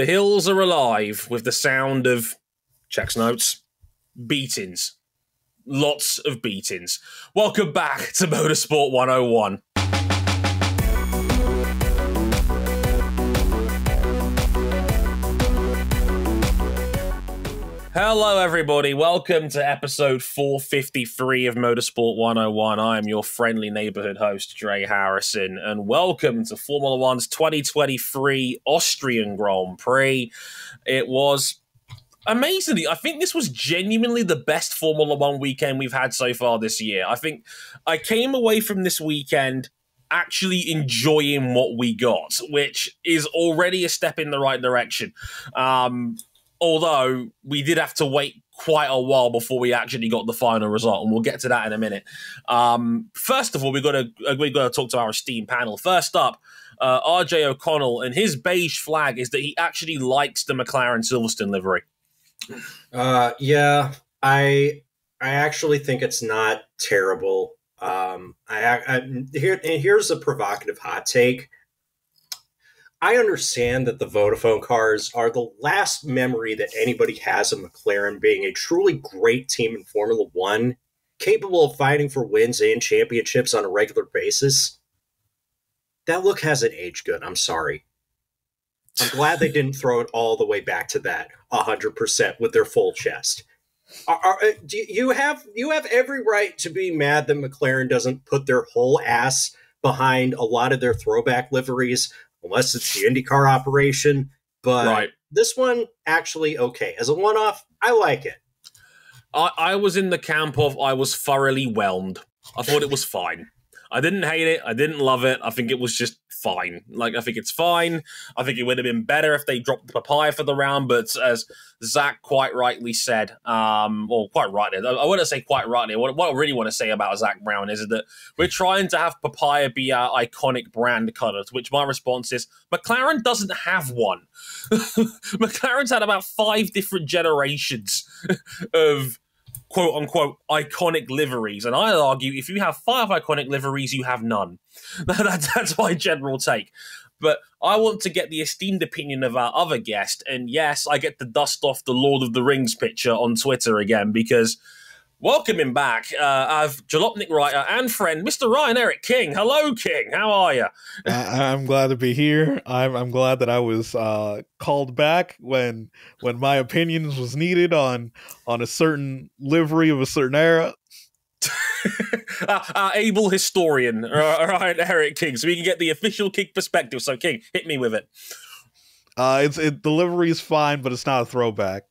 The hills are alive with the sound of, checks notes, beatings. Lots of beatings. Welcome back to Motorsport 101. Hello, everybody. Welcome to episode 453 of Motorsport 101. I am your friendly neighborhood host, Dre Harrison, and welcome to Formula One's 2023 Austrian Grand Prix. It was amazingly, I think this was genuinely the best Formula One weekend we've had so far this year. I think I came away from this weekend actually enjoying what we got, which is already a step in the right direction. Although we did have to wait quite a while before we actually got the final result, and we'll get to that in a minute. First of all, we got to talk to our esteemed panel. First up, RJ O'Connell, and his beige flag is that he actually likes the McLaren Silverstone livery. Yeah, I actually think it's not terrible. Here's a provocative hot take. I understand that the Vodafone cars are the last memory that anybody has of McLaren being a truly great team in Formula One, capable of fighting for wins and championships on a regular basis. That look hasn't aged good. I'm sorry. I'm glad they didn't throw it all the way back to that 100% with their full chest. You have every right to be mad that McLaren doesn't put their whole ass behind a lot of their throwback liveries, unless it's the IndyCar operation. But This one, actually, okay. As a one-off, I like it. I was in the camp of I was thoroughly whelmed. I thought it was fine. I didn't hate it. I didn't love it. I think it was just fine. Like, I think it's fine. I think it would have been better if they dropped the papaya for the round, but as Zach quite rightly said, quite rightly, I wouldn't say quite rightly. What I really want to say about Zach Brown is that we're trying to have papaya be our iconic brand color, to which my response is, McLaren doesn't have one. McLaren's had about 5 different generations of quote-unquote iconic liveries, and I'd argue if you have 5 iconic liveries, you have none. That's my general take. But I want to get the esteemed opinion of our other guest, and yes, I get to dust off the Lord of the Rings picture on Twitter again, because welcoming back our Jalopnik writer and friend, Mr. Ryan Eric King. Hello, King. How are you? I'm glad to be here. I'm glad that I was called back when my opinions was needed on a certain livery of a certain era. Our able historian, Ryan Eric King, so we can get the official King perspective. So, King, hit me with it. The livery is fine, but it's not a throwback.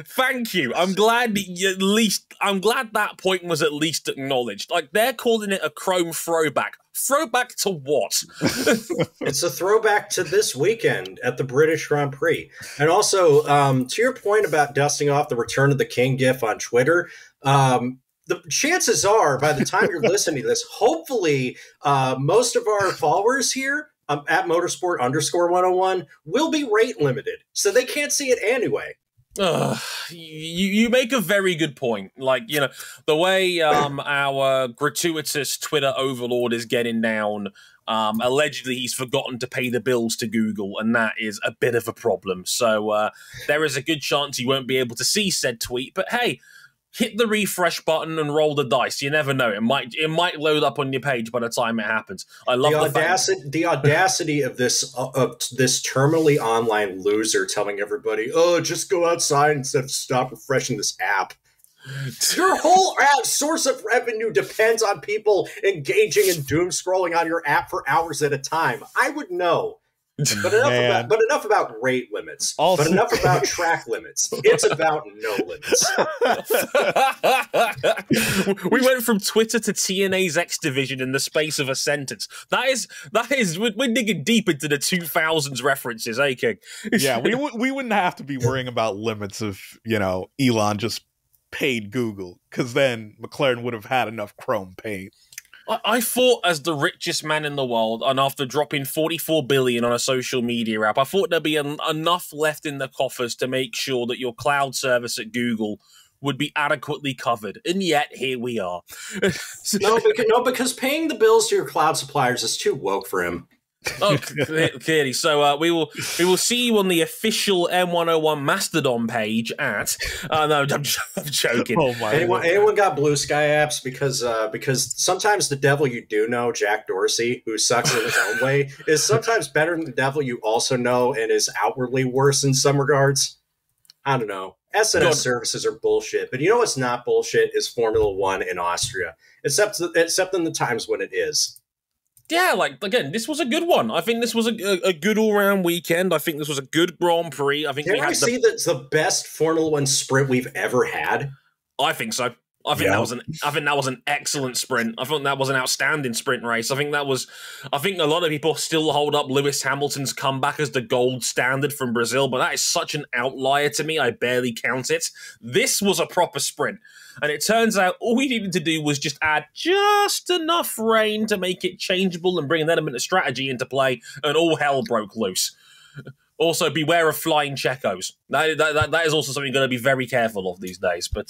Thank you. I'm glad that point was at least acknowledged. Like, they're calling it a chrome throwback. Throwback to what? It's a throwback to this weekend at the British Grand Prix. And also, to your point about dusting off the Return of the King gif on Twitter, the chances are, by the time you're listening to this, hopefully most of our followers here at Motorsport _101 will be rate limited, so they can't see it anyway. You make a very good point. Like, you know, the way our gratuitous Twitter overlord is getting down, allegedly he's forgotten to pay the bills to Google, and that is a bit of a problem. So there is a good chance you won't be able to see said tweet, but hey, hit the refresh button and roll the dice. You never know. It might load up on your page by the time it happens. I love the audacity of this terminally online loser telling everybody, "Oh, just go outside instead of stop refreshing this app." Your whole app source of revenue depends on people engaging in doom scrolling on your app for hours at a time. I would know. But enough about rate limits. Also, but enough about track limits. It's about no limits. We went from Twitter to TNA's X Division in the space of a sentence. That is. We're digging deep into the 2000s references, eh, King? Yeah, we wouldn't have to be worrying about limits if, you know, Elon just paid Google, because then McLaren would have had enough Chrome paid. I thought, as the richest man in the world, and after dropping $44 billion on a social media app, I thought there'd be enough left in the coffers to make sure that your cloud service at Google would be adequately covered. And yet, here we are. No, because paying the bills to your cloud suppliers is too woke for him. Oh, clearly. So we will see you on the official M101 Mastodon page at. No, I'm joking. Oh my anyone got Blue Sky apps? Because sometimes the devil you do know, Jack Dorsey, who sucks in his own way, is sometimes better than the devil you also know and is outwardly worse in some regards. I don't know. SNS services are bullshit, but you know what's not bullshit is Formula One in Austria, except in the times when it is. Yeah, like, again, this was a good one. I think this was a good all-round weekend. I think this was a good Grand Prix. I think Can I see that's the best Formula One sprint we've ever had? I think so. I think that was an excellent sprint. I thought that was an outstanding sprint race. I think a lot of people still hold up Lewis Hamilton's comeback as the gold standard from Brazil, but that is such an outlier to me. I barely count it. This was a proper sprint. And it turns out all we needed to do was just add just enough rain to make it changeable and bring an element of strategy into play, and all hell broke loose. Also, beware of flying Checos. That is also something you're going to be very careful of these days. But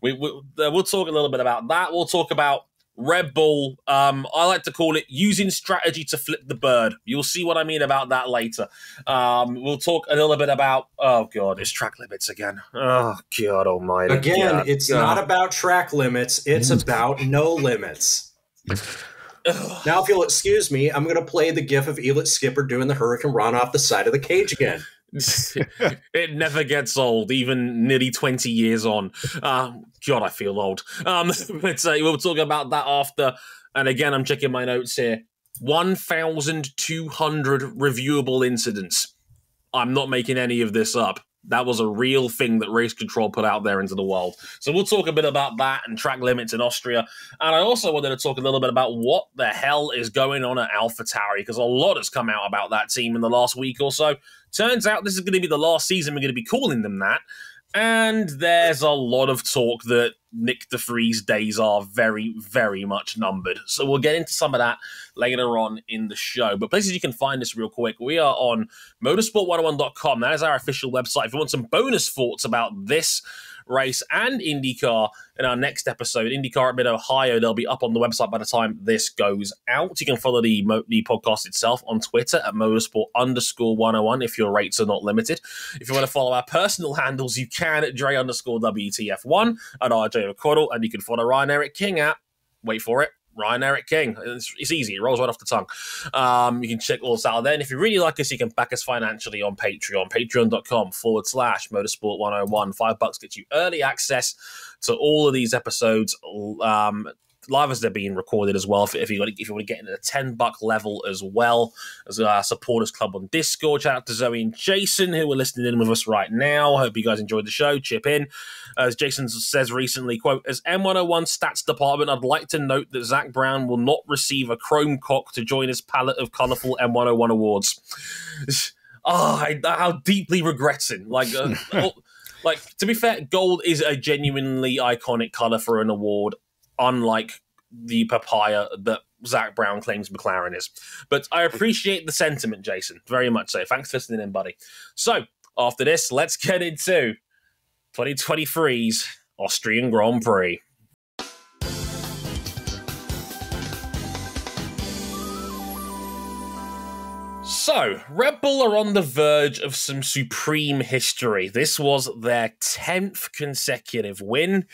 we'll talk a little bit about that. We'll talk about Red Bull. I like to call it using strategy to flip the bird. You'll see what I mean about that later. We'll talk a little bit about, oh God, it's track limits again. Oh God almighty. Again, it's not about track limits. It's about no limits. Now, if you'll excuse me, I'm going to play the gif of Elliott Skipper doing the Hurricane Run off the side of the cage again. It never gets old, even nearly 20 years on. God, I feel old. But we'll talk about that after. And again, I'm checking my notes here. 1,200 reviewable incidents. I'm not making any of this up. That was a real thing that Race Control put out there into the world. So we'll talk a bit about that and track limits in Austria. And I also wanted to talk a little bit about what the hell is going on at AlphaTauri, because a lot has come out about that team in the last week or so. Turns out this is going to be the last season we're going to be calling them that. And there's a lot of talk that Nick de Vries' days are very, very much numbered. So we'll get into some of that later on in the show. But places you can find us real quick, we are on motorsport101.com. That is our official website. If you want some bonus thoughts about this race and IndyCar in our next episode, IndyCar at Mid-Ohio, they'll be up on the website by the time this goes out. You can follow the podcast itself on Twitter at motorsport_101 if your rates are not limited. If you want to follow our personal handles, you can at Dre_WTF1 at RJ O'Connell, and you can follow Ryan Eric King at, wait for it, Ryan Eric King. It's easy. It rolls right off the tongue. You can check all this out there. And if you really like us, you can back us financially on Patreon. Patreon.com/motorsport101. $5 gets you early access to all of these episodes, live as they're being recorded as well. If you want to get into the $10 level as well, as our supporters club on Discord. Shout out to Zoe and Jason who are listening in with us right now. Hope you guys enjoyed the show. Chip in. As Jason says recently, quote, as M101 stats department, I'd like to note that Zach Brown will not receive a chrome cock to join his palette of colourful M101 awards. How deeply regretting. Like, to be fair, gold is a genuinely iconic colour for an award, unlike the papaya that Zach Brown claims McLaren is. But I appreciate the sentiment, Jason, very much so. Thanks for listening in, buddy. So, after this, let's get into 2023's Austrian Grand Prix. So, Red Bull are on the verge of some supreme history. This was their 10th consecutive win.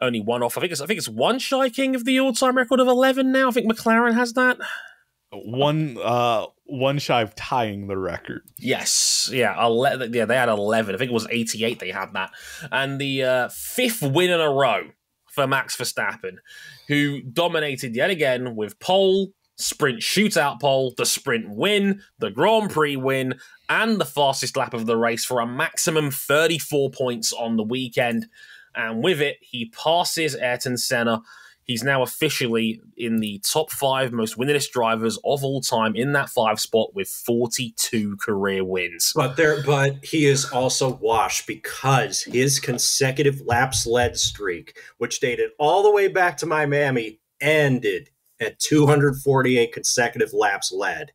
Only one off. I think it's one shy king of the all-time record of 11 now. I think McLaren has that. One shy of tying the record. Yes. Yeah, they had 11. I think it was 88 they had that. And the fifth win in a row for Max Verstappen, who dominated yet again with pole, sprint shootout pole, the sprint win, the Grand Prix win, and the fastest lap of the race for a maximum 34 points on the weekend. And with it, he passes Ayrton Senna. He's now officially in the top 5 most winningest drivers of all time in that 5 spot with 42 career wins. But he is also washed because his consecutive laps led streak, which dated all the way back to Miami, ended at 248 consecutive laps led.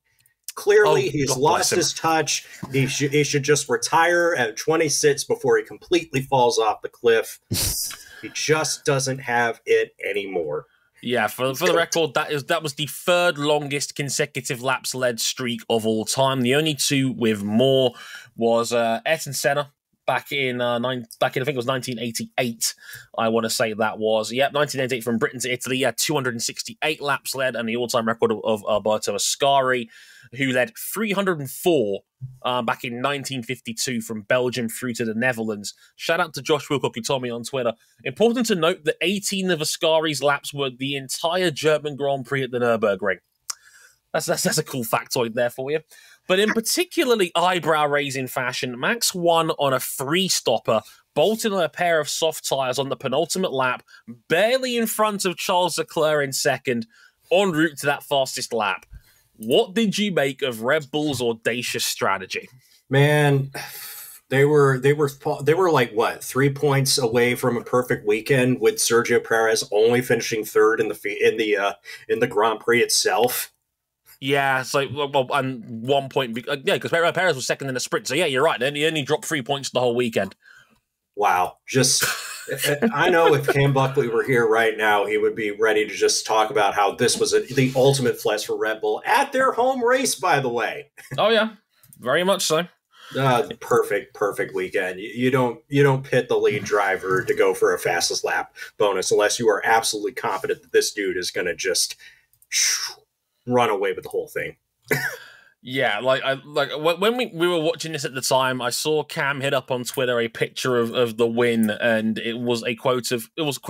Clearly, he's lost his touch. He should just retire at 26 before he completely falls off the cliff. He just doesn't have it anymore. Yeah, for the record, that was the third longest consecutive laps led streak of all time. The only two with more was Ayrton Senna back in I think it was 1988. I want to say that was 1988 from Britain to Italy. 268 laps led, and the all-time record of Alberto Ascari, who led 304 back in 1952 from Belgium through to the Netherlands. Shout out to Josh Wilcock, who told me on Twitter. Important to note that 18 of Ascari's laps were the entire German Grand Prix at the Nürburgring. That's a cool factoid there for you. But in particularly eyebrow-raising fashion, Max won on a free-stopper, bolting on a pair of soft tyres on the penultimate lap, barely in front of Charles Leclerc in second, en route to that fastest lap. What did you make of Red Bull's audacious strategy? Man, they were like what, 3 points away from a perfect weekend, with Sergio Perez only finishing third in the Grand Prix itself. Yeah, so and 1 point, because Perez was second in the sprint. So yeah, you're right. He only dropped 3 points the whole weekend. Wow, just I know if Cam Buckley were here right now, he would be ready to just talk about how this was the ultimate flex for Red Bull at their home race, by the way. Oh yeah, very much so. Perfect weekend. You don't pit the lead driver to go for a fastest lap bonus unless you are absolutely confident that this dude is going to just run away with the whole thing. Yeah, when we were watching this at the time, I saw Cam hit up on Twitter a picture of the win, and it was a quote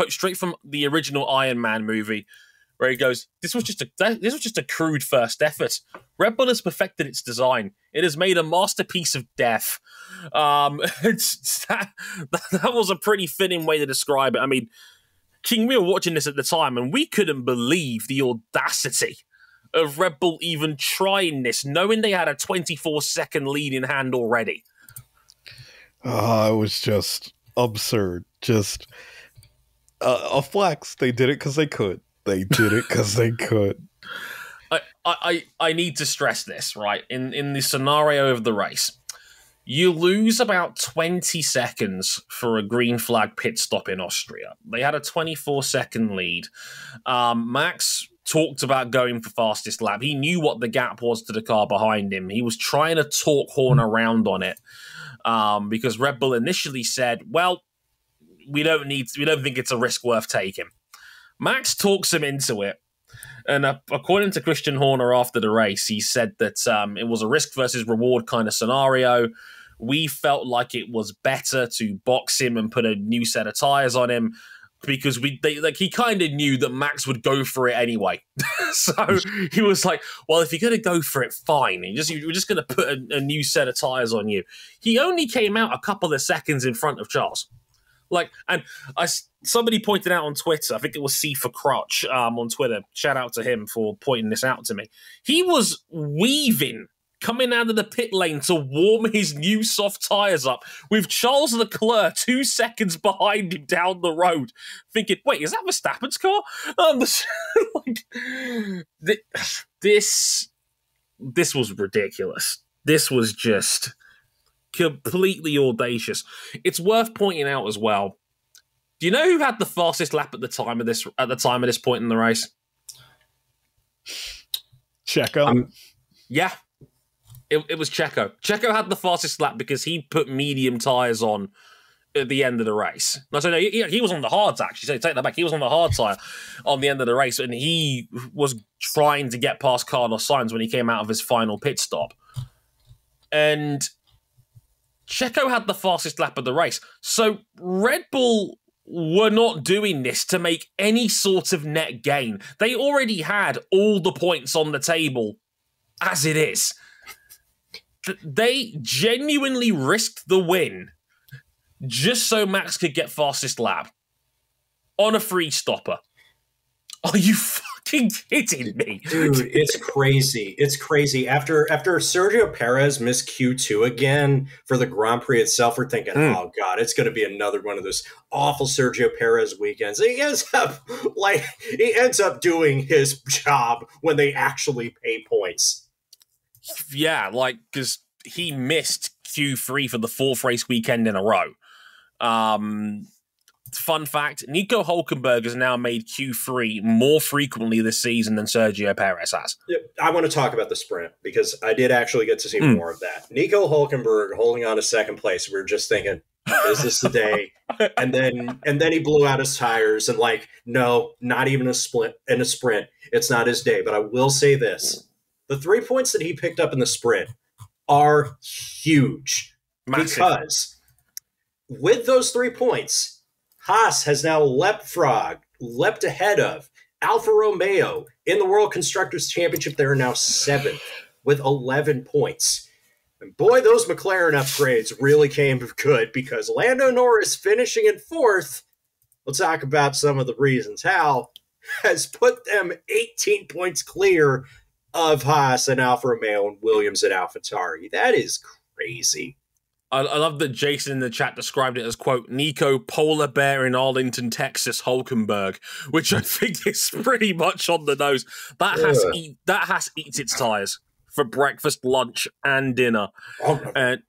straight from the original Iron Man movie, where he goes, "This was just a crude first effort. Red Bull has perfected its design. It has made a masterpiece of death." That was a pretty fitting way to describe it. I mean, King, we were watching this at the time, and we couldn't believe the audacity of Red Bull even trying this, knowing they had a 24-second lead in hand already. It was just absurd. Just a flex. They did it because they could. They did it because they could. I need to stress this, right? In the scenario of the race, you lose about 20 seconds for a green flag pit stop in Austria. They had a 24-second lead. Max talked about going for fastest lap. He knew what the gap was to the car behind him. He was trying to talk Horn around on it because Red Bull initially said, well, we don't think it's a risk worth taking. Max talks him into it. And according to Christian Horner after the race, he said that it was a risk versus reward kind of scenario. We felt like it was better to box him and put a new set of tires on him, because he kind of knew that Max would go for it anyway. So he was like, well, if you're going to go for it, fine. We're just going to put a new set of tires on you. He only came out a couple of seconds in front of Charles. Somebody pointed out on Twitter, I think it was C for Crotch on Twitter. Shout out to him for pointing this out to me. He was weaving, coming out of the pit lane to warm his new soft tyres up, with Charles Leclerc 2 seconds behind him down the road, thinking, wait, is that Verstappen's car? This was ridiculous. This was just completely audacious. It's worth pointing out as well, do you know who had the fastest lap at the time of this point in the race? Checo. Yeah. It was Checo. Checo had the fastest lap because he put medium tyres on at the end of the race. No, he was on the hards, actually. So take that back. He was on the hard tyre on the end of the race, and he was trying to get past Carlos Sainz when he came out of his final pit stop. And Checo had the fastest lap of the race. So Red Bull were not doing this to make any sort of net gain. They already had all the points on the table as it is. They genuinely risked the win just so Max could get fastest lap on a free stopper. Are you fucking kidding me? Dude, it's crazy. It's crazy. After Sergio Perez missed Q2 again for the Grand Prix itself, we're thinking, oh God, it's going to be another one of those awful Sergio Perez weekends. He ends up doing his job when they actually pay points. Yeah, because he missed Q3 for the fourth race weekend in a row. fun fact, Nico Hulkenberg has now made Q3 more frequently this season than Sergio Perez has. I want to talk about the sprint because I did actually get to see more of that. Nico Hulkenberg holding on to second place. We were just thinking, is this the day? And then he blew out his tires and like, no, not even a sprint. It's not his day. But I will say this. The 3 points that he picked up in the sprint are huge. Massive. Because with those 3 points, Haas has now leapt ahead of Alfa Romeo in the World Constructors' Championship. They are now 7th with 11 points. And boy, those McLaren upgrades really came good because Lando Norris finishing in 4th, we'll talk about some of the reasons how, has put them 18 points clear of Haas and Alfa Romeo and Williams and AlphaTauri. That is crazy. I love that Jason in the chat described it as, quote, Nico Polar Bear in Arlington, Texas, Hulkenberg, which I think is pretty much on the nose. That has eats its tires for breakfast, lunch, and dinner. And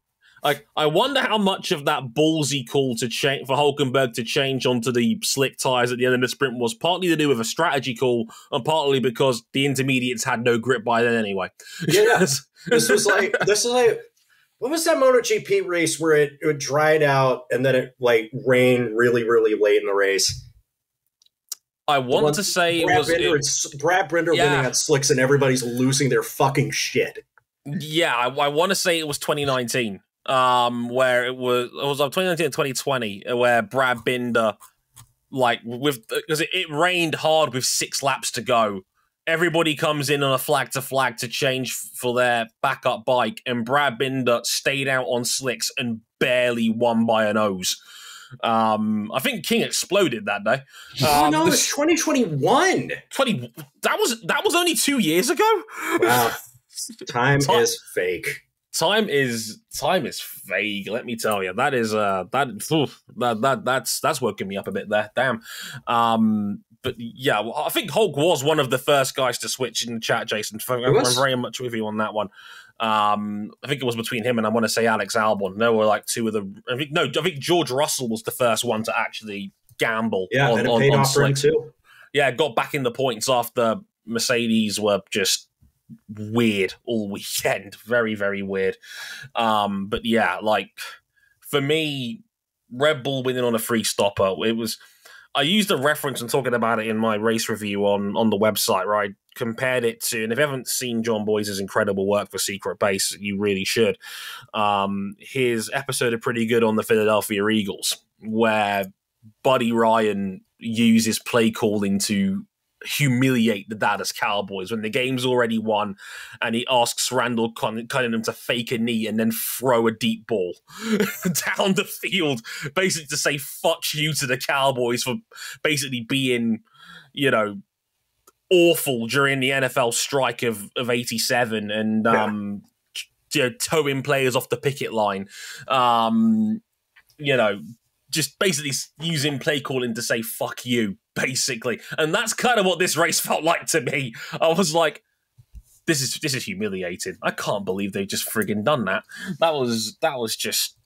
I wonder how much of that ballsy call to change for Hulkenberg to change onto the slick tires at the end of the sprint was partly to do with a strategy call and partly because the intermediates had no grip by then anyway. Yeah, this was like what was that MotoGP race where it dried out and then it like rained really, really late in the race? I want to say it was Brad Binder winning on slicks and everybody's losing their fucking shit. Yeah, I want to say it was 2019, where it was 2019 and 2020, where Brad Binder, like because it rained hard with 6 laps to go. Everybody comes in on a flag to change for their backup bike, and Brad Binder stayed out on slicks and barely won by a nose. I think King exploded that day. No, it was 2021. That was only 2 years ago. Wow, time is fake. Time is vague. Let me tell you, that is that's woken me up a bit there. Damn. But yeah, I think Hulk was one of the first guys to switch in the chat, Jason. I'm very much with you on that one. I think it was between him and I want to say Alex Albon. They were like two of the. I think George Russell was the first one to actually gamble. Yeah, and it paid off for him too. Yeah, got back in the points after Mercedes were just weird all weekend. Very, very weird. But yeah, like for me, Red Bull winning on a free stopper, it was. I used a reference and talking about it in my race review on the website, where I compared it to, and if you haven't seen John Boyce's incredible work for Secret Base, you really should. His episode are pretty good on the Philadelphia Eagles, where Buddy Ryan uses play calling to humiliate the Dallas Cowboys when the game's already won, and he asks Randall Cunningham to fake a knee and then throw a deep ball down the field, basically to say fuck you to the Cowboys for basically being, awful during the NFL strike of 87 and towing players off the picket line. Just basically using play calling to say fuck you, basically. And that's kind of what this race felt like to me. I was like, this is humiliating. I can't believe they just friggin' done that. That was just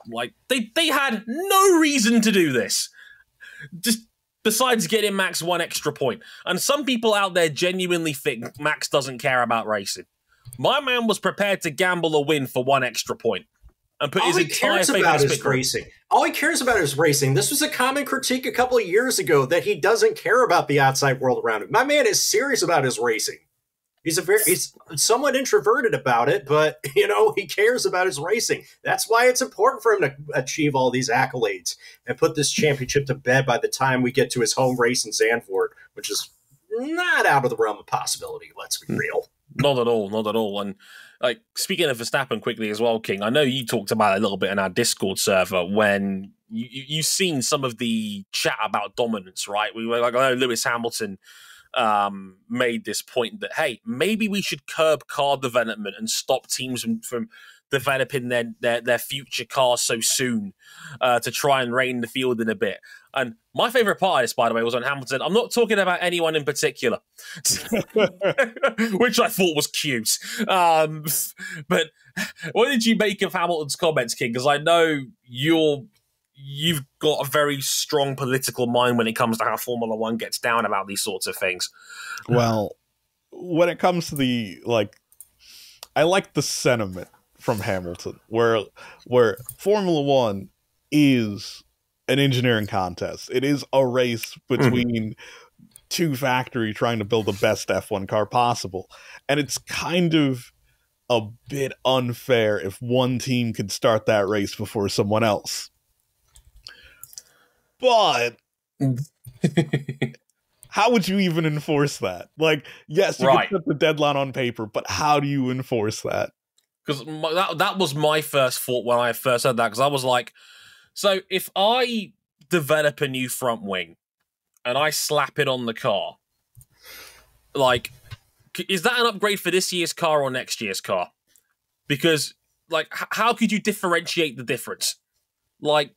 like they had no reason to do this. Just besides getting Max 1 extra point. And some people out there genuinely think Max doesn't care about racing. My man was prepared to gamble a win for 1 extra point. And put his entire faith in his racing. All he cares about is racing. This was a common critique a couple of years ago that he doesn't care about the outside world around him. My man is serious about his racing. He's somewhat introverted about it, but he cares about his racing. That's why it's important for him to achieve all these accolades and put this championship to bed by the time we get to his home race in Zandvoort, which is not out of the realm of possibility. Let's be real. Not at all. And like speaking of Verstappen quickly as well, King, I know you talked about it a little bit in our Discord server when you've seen some of the chat about dominance, right? We were like, I know Lewis Hamilton made this point that, hey, maybe we should curb car development and stop teams from developing their future cars so soon to try and rein the field in a bit. And my favorite part of this, by the way, was on Hamilton. I'm not talking about anyone in particular, which I thought was cute. But what did you make of Hamilton's comments, King? Because I know you're you've got a very strong political mind when it comes to how Formula One gets down about these sorts of things. Well, when it comes to the, like, I like the sentiment from Hamilton, where Formula One is an engineering contest. It is a race between two factories trying to build the best F1 car possible. And it's kind of a bit unfair if one team could start that race before someone else. But how would you even enforce that? Like, yes, you can put the deadline on paper, but how do you enforce that? Because that was my first thought when I first heard that, because I was like, so if I develop a new front wing and I slap it on the car, like, is that an upgrade for this year's car or next year's car? Because, like, how could you differentiate the difference? Like,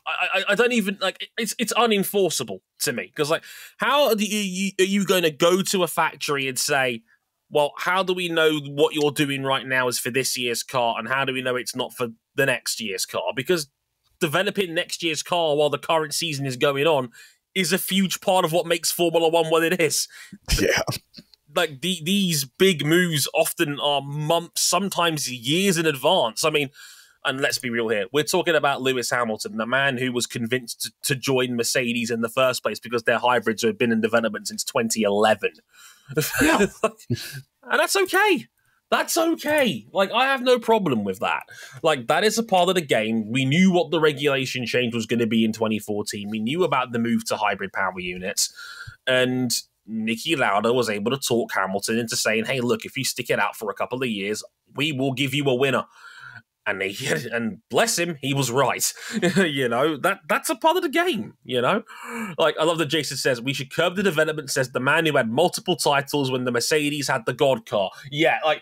I don't even, like, it's unenforceable to me. Because, like, how are you going to go to a factory and say, well, how do we know what you're doing right now is for this year's car, and how do we know it's not for the next year's car? Because developing next year's car while the current season is going on is a huge part of what makes Formula One what it is. Yeah. Like, these big moves often are months, sometimes years in advance. I mean, and let's be real here, we're talking about Lewis Hamilton, the man who was convinced to join Mercedes in the first place because their hybrids had been in development since 2011. Yeah. And that's okay. That's okay. Like, I have no problem with that. Like, that is a part of the game. We knew what the regulation change was going to be in 2014. We knew about the move to hybrid power units. And Niki Lauda was able to talk Hamilton into saying, hey, look, if you stick it out for a couple of years, we will give you a winner. And bless him, he was right. You know, that's a part of the game, you know? Like, I love that Jason says, we should curb the development, says the man who had multiple titles when the Mercedes had the God car. Yeah, like,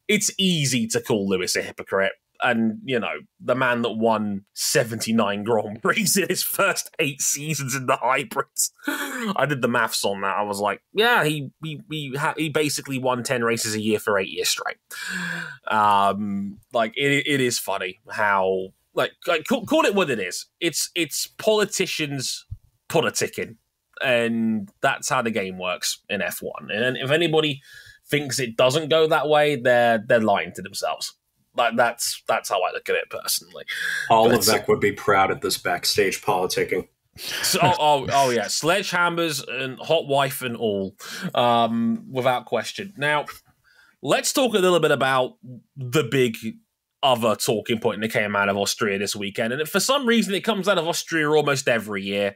it's easy to call Lewis a hypocrite. And, you know, the man that won 79 Grand Prix in his first 8 seasons in the hybrids. I did the maths on that. I was like, yeah, he basically won 10 races a year for 8 years straight. Like, it is funny how, like call it what it is. It's politicians politicking. And that's how the game works in F1. And if anybody thinks it doesn't go that way, they're lying to themselves. Like, that's how I look at it personally. All of Vec would be proud of this backstage politicking. So, oh yeah, sledgehammers and hot wife and all, without question. Now, let's talk a little bit about the big other talking point that came out of Austria this weekend, and for some reason it comes out of Austria almost every year.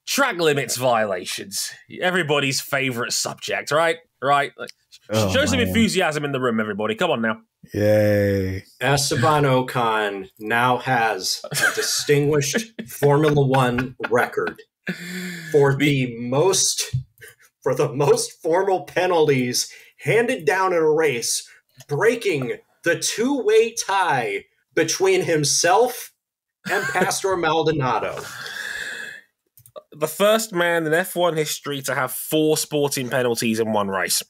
Track limits violations, everybody's favorite subject, right? Like, show some enthusiasm in the room, everybody. Come on now. Yay. Esteban Ocon now has a distinguished Formula One record for the most formal penalties handed down in a race, breaking the two-way tie between himself and Pastor Maldonado. The first man in F1 history to have 4 sporting penalties in one race.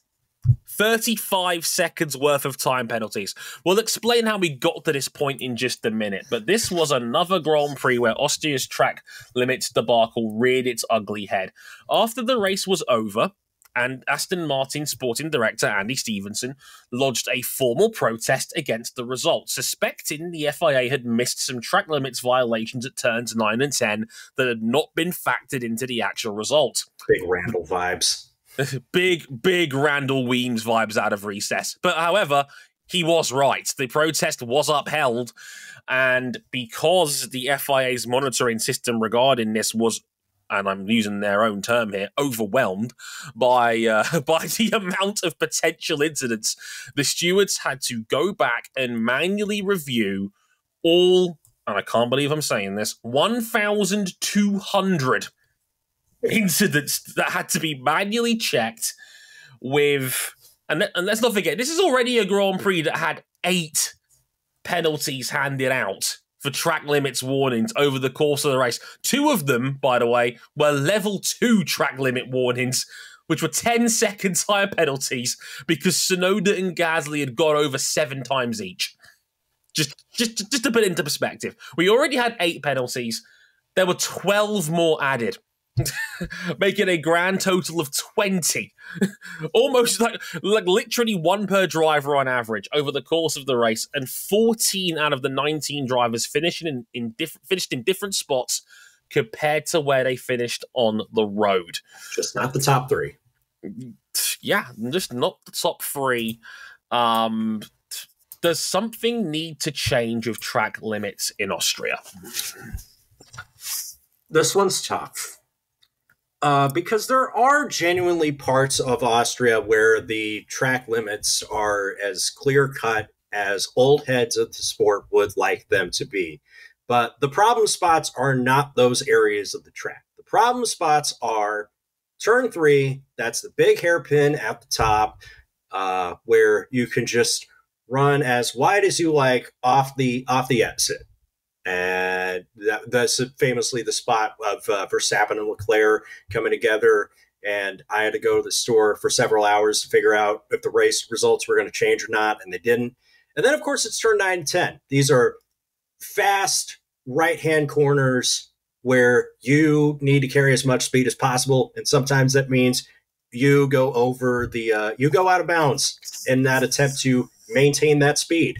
35 seconds worth of time penalties. We'll explain how we got to this point in just a minute, but this was another Grand Prix where Austria's track limits debacle reared its ugly head. After the race was over, and Aston Martin sporting director Andy Stevenson lodged a formal protest against the result, suspecting the FIA had missed some track limits violations at turns 9 and 10 that had not been factored into the actual result. Big Randall vibes. Big Randall Weems vibes out of recess. But however, he was right. The protest was upheld, and because the FIA's monitoring system regarding this was, and I'm using their own term here, overwhelmed by the amount of potential incidents, the stewards had to go back and manually review all, and I can't believe I'm saying this, 1,200 incidents that had to be manually checked with, and let's not forget, this is already a Grand Prix that had 8 penalties handed out for track limits warnings over the course of the race. 2 of them, by the way, were level 2 track limit warnings, which were 10 seconds higher penalties because Tsunoda and Gasly had gone over 7 times each. Just to put it into perspective, we already had 8 penalties. There were 12 more added, making a grand total of 20. Almost like literally 1 per driver on average over the course of the race, and 14 out of the 19 drivers finished in different spots compared to where they finished on the road. Just not the top 3. Yeah, just not the top 3. Does something need to change with track limits in Austria? This one's tough. Because there are genuinely parts of Austria where the track limits are as clear-cut as old heads of the sport would like them to be. But the problem spots are not those areas of the track. The problem spots are turn 3, that's the big hairpin at the top, where you can just run as wide as you like off the exit. And that's famously the spot of Verstappen and Leclerc coming together. And I had to go to the store for several hours to figure out if the race results were going to change or not, and they didn't. And then, of course, it's turn 9 and 10. These are fast right-hand corners where you need to carry as much speed as possible. And sometimes that means you go over you go out of bounds in that attempt to maintain that speed.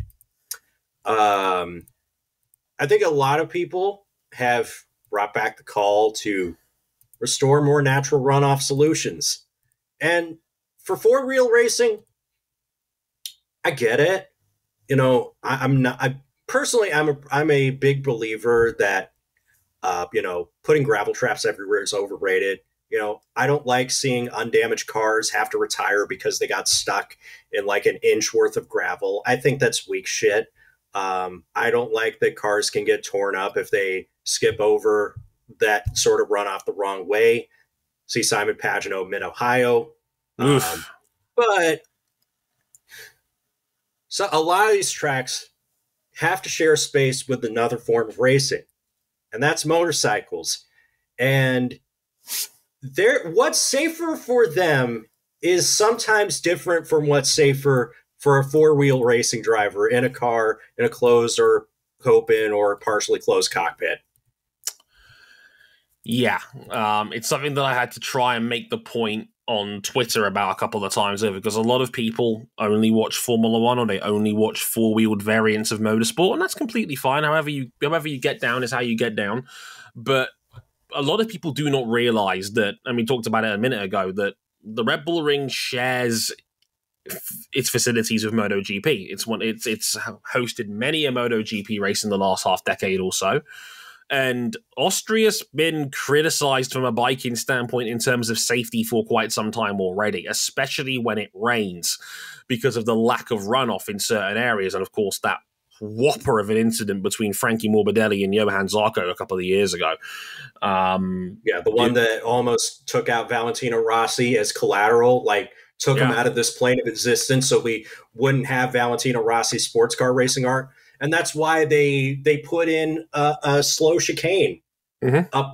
I think a lot of people have brought back the call to restore more natural runoff solutions. And for 4-wheel racing, I get it. You know, I'm a big believer that, putting gravel traps everywhere is overrated. You know, I don't like seeing undamaged cars have to retire because they got stuck in like an inch worth of gravel. I think that's weak shit. I don't like that cars can get torn up if they skip over that sort of runoff the wrong way. See Simon Pagenaud, Mid-Ohio. But so a lot of these tracks have to share space with another form of racing, and that's motorcycles. And what's safer for them is sometimes different from what's safer for a 4-wheel racing driver in a car, in a closed or open or partially closed cockpit. Yeah, it's something that I had to try and make the point on Twitter about a couple of times over, because a lot of people only watch Formula One or they only watch 4-wheeled variants of motorsport, and that's completely fine. However you get down is how you get down. But a lot of people do not realize that, and we talked about it a minute ago, that the Red Bull Ring shares its facilities with MotoGP. It's hosted many a MotoGP race in the last half decade or so. And Austria's been criticized from a biking standpoint in terms of safety for quite some time already, especially when it rains, because of the lack of runoff in certain areas. And of course, that whopper of an incident between Frankie Morbidelli and Johan Zarco a couple of years ago. The one that almost took out Valentino Rossi as collateral, took him out of this plane of existence so we wouldn't have Valentino Rossi's sports car racing art. And that's why they put in a slow chicane up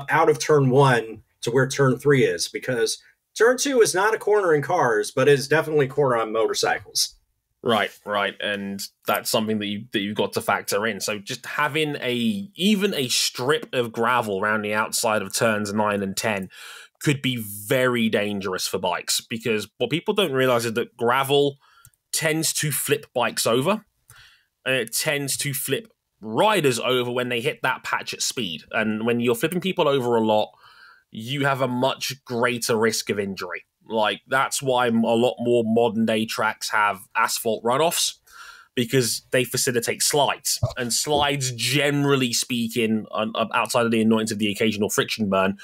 out of turn 1 to where turn 3 is, because turn 2 is not a corner in cars, but it's definitely a corner on motorcycles. Right. And that's something that you've got to factor in. So just having even a strip of gravel around the outside of turns 9 and 10 could be very dangerous for bikes, because what people don't realize is that gravel tends to flip bikes over, and it tends to flip riders over when they hit that patch at speed. And when you're flipping people over a lot, you have a much greater risk of injury. That's why a lot more modern day tracks have asphalt runoffs, because they facilitate slides. And slides, generally speaking, outside of the annoyance of the occasional friction burn,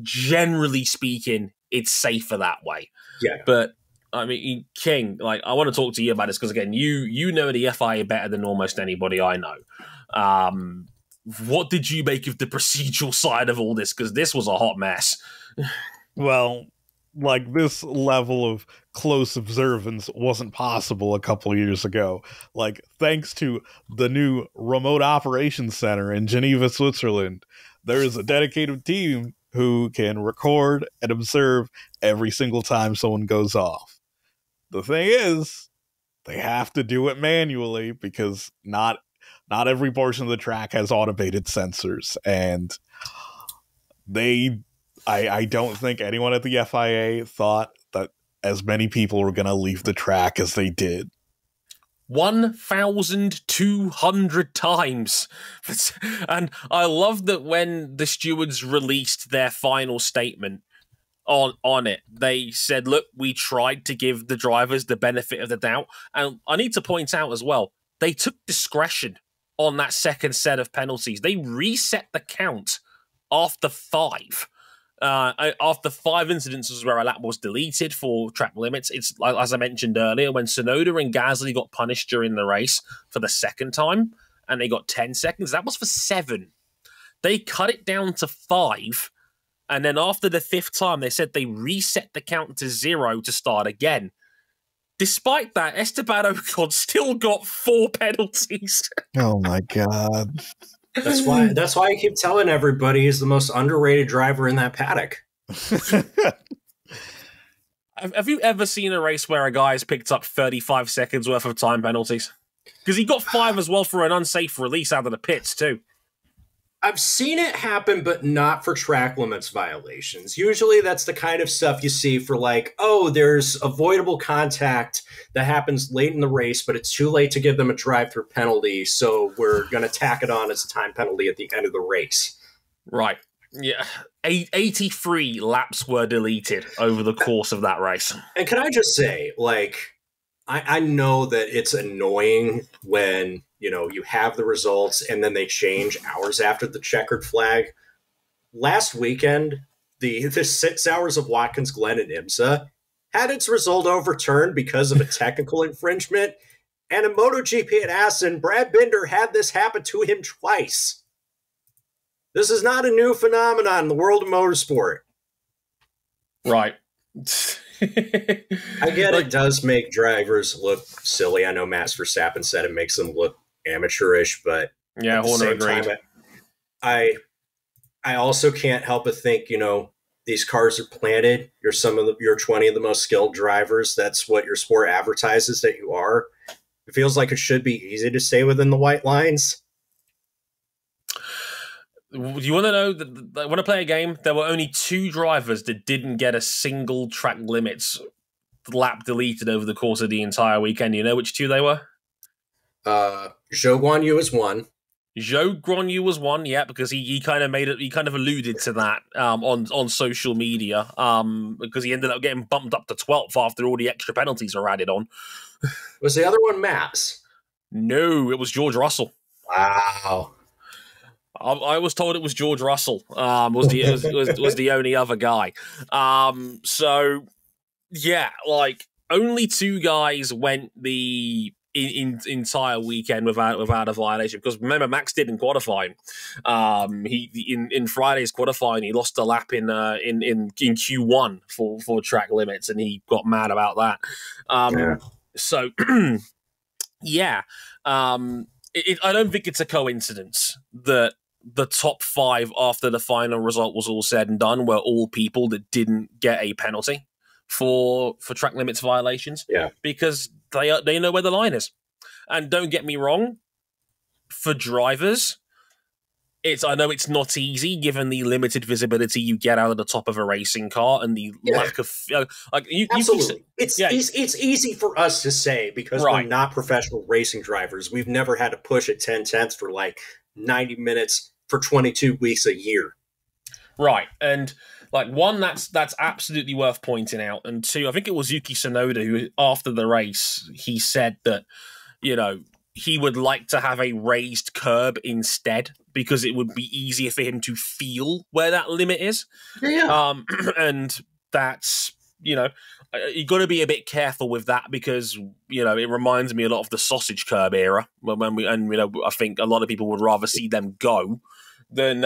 generally speaking, it's safer that way. Yeah. But I mean, King, I want to talk to you about this, because again, you know the FIA better than almost anybody I know. What did you make of the procedural side of all this? Because this was a hot mess. Well, this level of close observance wasn't possible a couple of years ago. Thanks to the new remote operations center in Geneva, Switzerland, there is a dedicated team who can record and observe every single time someone goes off. The thing is, they have to do it manually because not every portion of the track has automated sensors, and I don't think anyone at the FIA thought that as many people were going to leave the track as they did. 1,200 times. And I love that when the stewards released their final statement on it, they said, look, we tried to give the drivers the benefit of the doubt. And I need to point out as well, they took discretion on that second set of penalties. They reset the count after 5. After 5 incidences where a lap was deleted for track limits. It's like, as I mentioned earlier, when Tsunoda and Gasly got punished during the race for the second time, and they got 10 seconds, that was for 7. They cut it down to 5, and then after the 5th time, they said they reset the count to 0 to start again. Despite that, Esteban Ocon still got 4 penalties. Oh my god. That's why I keep telling everybody he's the most underrated driver in that paddock. Have you ever seen a race where a guy's picked up 35 seconds worth of time penalties? Because he got 5 as well for an unsafe release out of the pits too. I've seen it happen, but not for track limits violations. Usually that's the kind of stuff you see for like, oh, there's avoidable contact that happens late in the race, but it's too late to give them a drive-through penalty, so we're going to tack it on as a time penalty at the end of the race. Right. Yeah. 83 laps were deleted over the course of that race. And can I just say, like, I know that it's annoying when, you know, you have the results and then they change hours after the checkered flag. Last weekend, the 6 hours of Watkins Glen and IMSA had its result overturned because of a technical infringement. And in MotoGP at Assen, Brad Binder had this happen to him twice. This is not a new phenomenon in the world of motorsport. Right. I get it does make drivers look silly. I know Max Verstappen said it makes them look amateurish, but yeah, Horner agreed. I also can't help but think, you know, these cars are planted. You're 20 of the most skilled drivers. That's what your sport advertises that you are. It feels like it should be easy to stay within the white lines. Do you want to know that when I play a game, there were only 2 drivers that didn't get a single track limits lap deleted over the course of the entire weekend? You know which 2 they were? Zhou Guanyu is one. Zhou Guanyu was one, yeah, because he kind of made it. He kind of alluded to that on social media, because he ended up getting bumped up to 12th after all the extra penalties were added on. Was the other one Maps? No, it was George Russell. Wow. I was told it was George Russell. Was the only other guy. So yeah, like only 2 guys went the entire weekend without a violation, because remember Max did in qualifying. He in Friday's qualifying he lost a lap in Q1 for track limits, and he got mad about that. So yeah, I don't think it's a coincidence that the top 5 after the final result was all said and done were all people that didn't get a penalty for track limits violations. Yeah, because they know where the line is. And don't get me wrong, for drivers, I know it's not easy given the limited visibility you get out of the top of a racing car and the lack of absolutely. It's easy for us to say because we're not professional racing drivers. We've never had to push at 10/10 for like 90 minutes for 22 weeks a year. Right. And like, one, that's absolutely worth pointing out. And 2, I think it was Yuki Tsunoda who, after the race, he said that, you know, he would like to have a raised curb instead because it would be easier for him to feel where that limit is. Yeah. And that's, you know, you got to be a bit careful with that because, you know, it reminds me a lot of the sausage curb era I think a lot of people would rather see them go than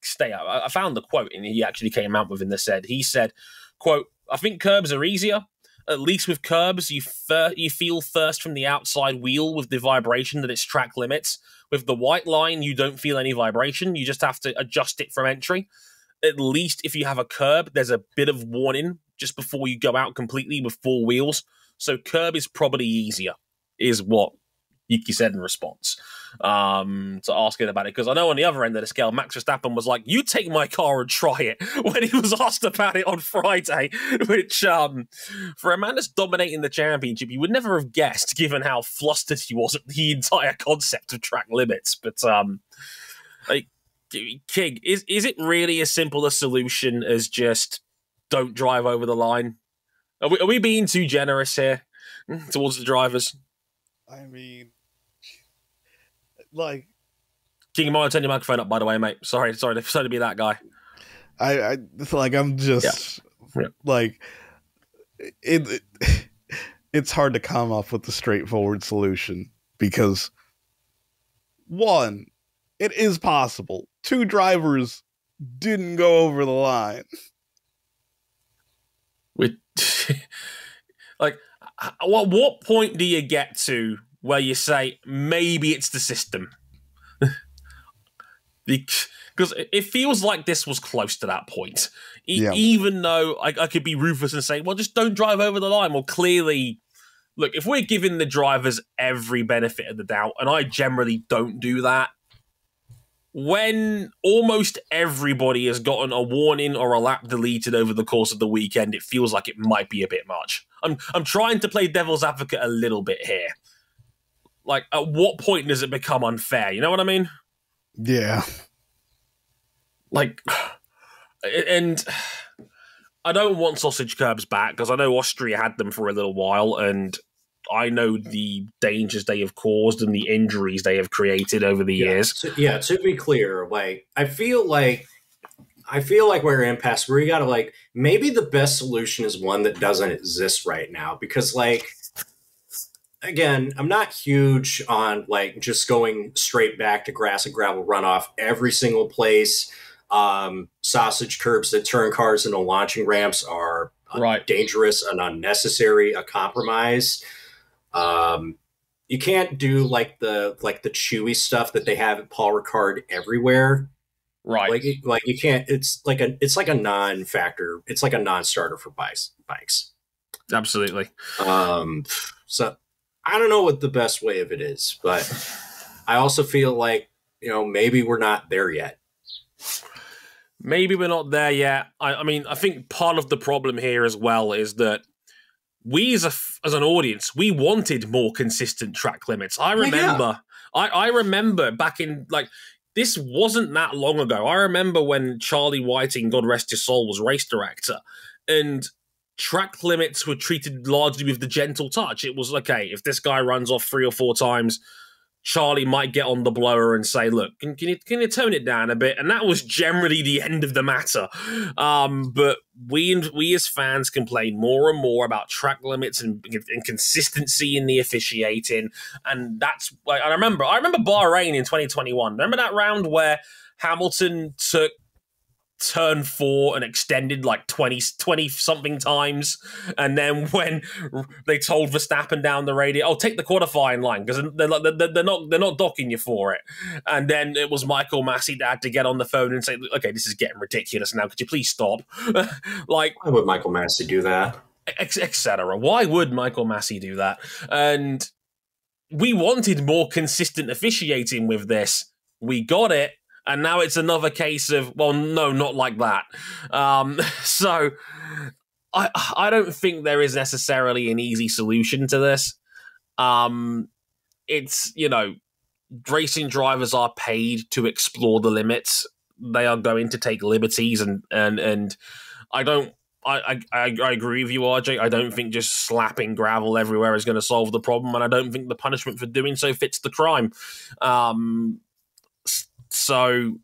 stay out. I found the quote and he actually came out with in the said. He said, quote, "I think curbs are easier. At least with curbs, you feel first from the outside wheel with the vibration that it's track limits. With the white line, you don't feel any vibration. You just have to adjust it from entry. At least if you have a curb, there's a bit of warning just before you go out completely with 4 wheels. So curb is probably easier, is what Yuki said in response to asking about it. Because I know on the other end of the scale, Max Verstappen was like, you take my car and try it, when he was asked about it on Friday, which for a man that's dominating the championship, you would never have guessed, given how flustered he was at the entire concept of track limits. But like, King, is it really as simple a solution as just don't drive over the line? Are we being too generous here towards the drivers? I mean, like, King, you might turn your microphone up, by the way, mate. Sorry to be that guy. I'm just like, it's hard to come up with a straightforward solution because, one, it is possible 2 drivers didn't go over the line. Like, what point do you get to where you say maybe it's the system? Because it feels like this was close to that point. Even though I could be ruthless and say, well, just don't drive over the line. Well, clearly, look, if we're giving the drivers every benefit of the doubt, and I generally don't do that, when almost everybody has gotten a warning or a lap deleted over the course of the weekend, it feels like it might be a bit much. I'm trying to play devil's advocate a little bit here. Like, at what point does it become unfair? You know what I mean? Yeah. Like, and I don't want sausage curbs back because I know Austria had them for a little while, and I know the dangers they have caused and the injuries they have created over the years. To be clear, like, I feel like we're in impasse where you gotta, like, maybe the best solution is one that doesn't exist right now, because, like, again, I'm not huge on, like, just going straight back to grass and gravel runoff every single place. Sausage curbs that turn cars into launching ramps are dangerous and unnecessary, a compromise. You can't do like the chewy stuff that they have at Paul Ricard everywhere. Right. Like you can't, it's like a non-factor. It's like a non-starter for bikes. Absolutely. So I don't know what the best way of it is, but I also feel like, maybe we're not there yet. Maybe we're not there yet. I mean, I think part of the problem here as well is that we as an audience, we wanted more consistent track limits. I remember, I remember back in, like, this wasn't that long ago. I remember when Charlie Whiting, God rest his soul, was race director, and track limits were treated largely with the gentle touch. It was, okay, if this guy runs off 3 or 4 times, Charlie might get on the blower and say, look, can you tone it down a bit? And that was generally the end of the matter. But we as fans complain more and more about track limits and consistency in the officiating. And that's, like, I remember Bahrain in 2021. Remember that round where Hamilton took turn 4 and extended like 20 something times, and then when they told Verstappen down the radio, take the qualifying line because they're not docking you for it, and then it was Michael Massey that had to get on the phone and say, okay, this is getting ridiculous now, could you please stop? Like, why would Michael Massey do that? Etc. Why would Michael Massey do that? And we wanted more consistent officiating with this. We got it. And now it's another case of, well, no, not like that. So I don't think there is necessarily an easy solution to this. It's, racing drivers are paid to explore the limits. They are going to take liberties, and I agree with you, RJ. I don't think just slapping gravel everywhere is going to solve the problem, and I don't think the punishment for doing so fits the crime. So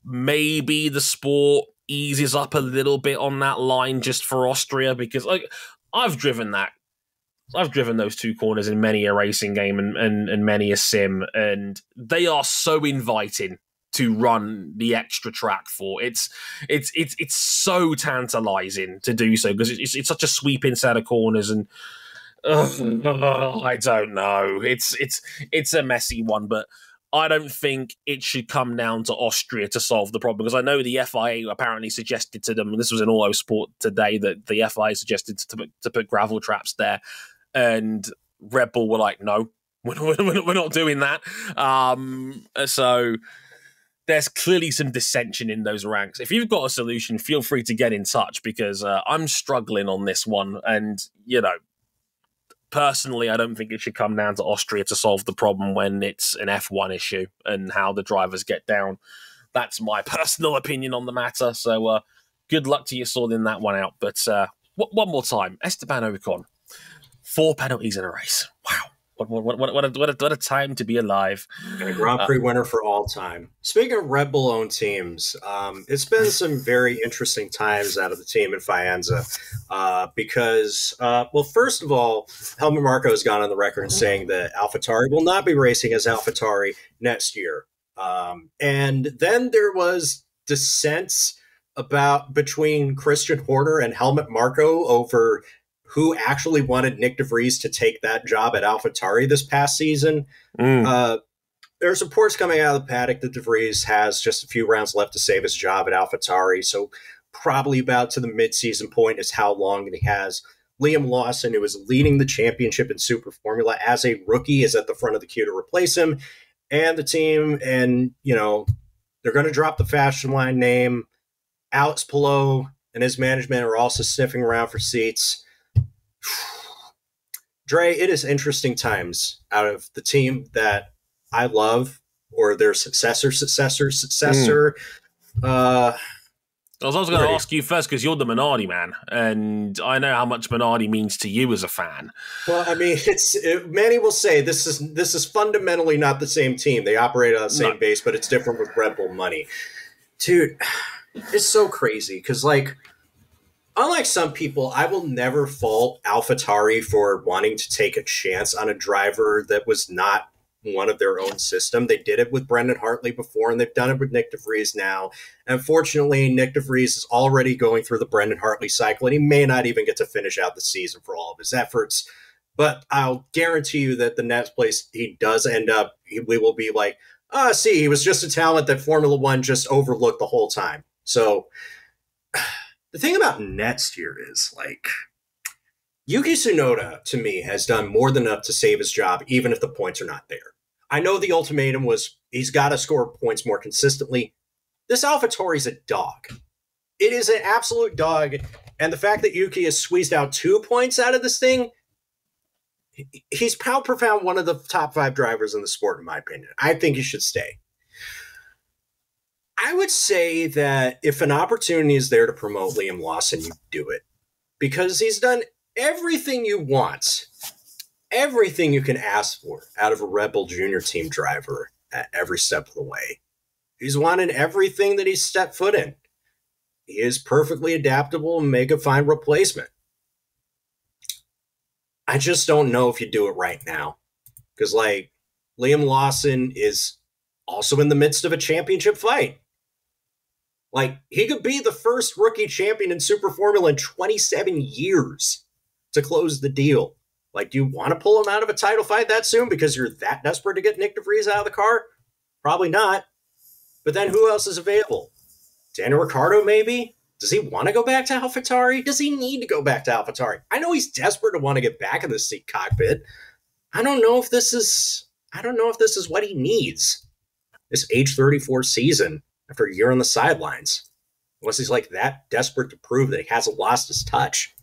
maybe the sport eases up a little bit on that line just for Austria, because, like, I've driven those 2 corners in many a racing game and many a sim, and they are so inviting to run the extra track for. It's so tantalizing to do so because it's such a sweeping set of corners, and I don't know. It's a messy one, but I don't think it should come down to Austria to solve the problem, because I know the FIA apparently suggested to them, and this was in Autosport today, that the FIA suggested to put gravel traps there, and Red Bull were like, no, we're not doing that. So there's clearly some dissension in those ranks. If you've got a solution, feel free to get in touch, because I'm struggling on this one, and, you know, personally, I don't think it should come down to Austria to solve the problem when it's an F1 issue and how the drivers get down. That's my personal opinion on the matter. So good luck to you sorting that one out. But one more time, Esteban Ocon, 4 penalties in a race. Wow. What a time to be alive. And a Grand Prix winner for all time. Speaking of Red Bull-owned teams, it's been some very interesting times out of the team in Faenza because, well, first of all, Helmut Marko has gone on the record saying that AlphaTauri will not be racing as AlphaTauri next year. And then there was dissents between Christian Horner and Helmut Marko over who actually wanted Nick DeVries to take that job at AlphaTauri this past season. There's reports coming out of the paddock that DeVries has just a few rounds left to save his job at AlphaTauri, so probably about to the mid-season point is how long he has. Liam Lawson, who is leading the championship in Super Formula as a rookie, is at the front of the queue to replace him. And the team, and, you know, they're going to drop the Fashion Line name. Alex Palou and his management are also sniffing around for seats. Dre, it is interesting times out of the team that I love, or their successor. I was also going to ask you first, because you're the Minardi man, and I know how much Minardi means to you as a fan. Well, I mean, many will say this is fundamentally not the same team. They operate on the same base, but it's different with Red Bull money. Dude, it's so crazy because, like, unlike some people, I will never fault AlphaTauri for wanting to take a chance on a driver that was not one of their own system. They did it with Brendan Hartley before, and they've done it with Nick DeVries now. And fortunately, Nick DeVries is already going through the Brendan Hartley cycle, and he may not even get to finish out the season for all of his efforts. But I'll guarantee you that the next place he does end up, we will be like, see, he was just a talent that Formula One just overlooked the whole time. So the thing about next year is, like, Yuki Tsunoda, to me, has done more than enough to save his job, even if the points are not there. I know the ultimatum was he's got to score points more consistently. This AlphaTauri is a dog. It is an absolute dog. And the fact that Yuki has squeezed out 2 points out of this thing, he's pound per pound one of the top 5 drivers in the sport, in my opinion. I think he should stay. I would say that if an opportunity is there to promote Liam Lawson, you do it. Because he's done everything you want, everything you can ask for out of a Red Bull Junior team driver at every step of the way. He's won in everything that he's stepped foot in. He is perfectly adaptable and make a fine replacement. I just don't know if you do it right now. Because, like, Liam Lawson is also in the midst of a championship fight. Like, he could be the first rookie champion in Super Formula in 27 years to close the deal. Like, do you want to pull him out of a title fight that soon because you're that desperate to get Nick DeVries out of the car? Probably not. But then who else is available? Daniel Ricciardo, maybe? Does he want to go back to AlphaTauri? Does he need to go back to AlphaTauri? I know he's desperate to want to get back in the seat cockpit. I don't know if this is what he needs. This age 34 season after a year on the sidelines. Unless he's like that desperate to prove that he hasn't lost his touch.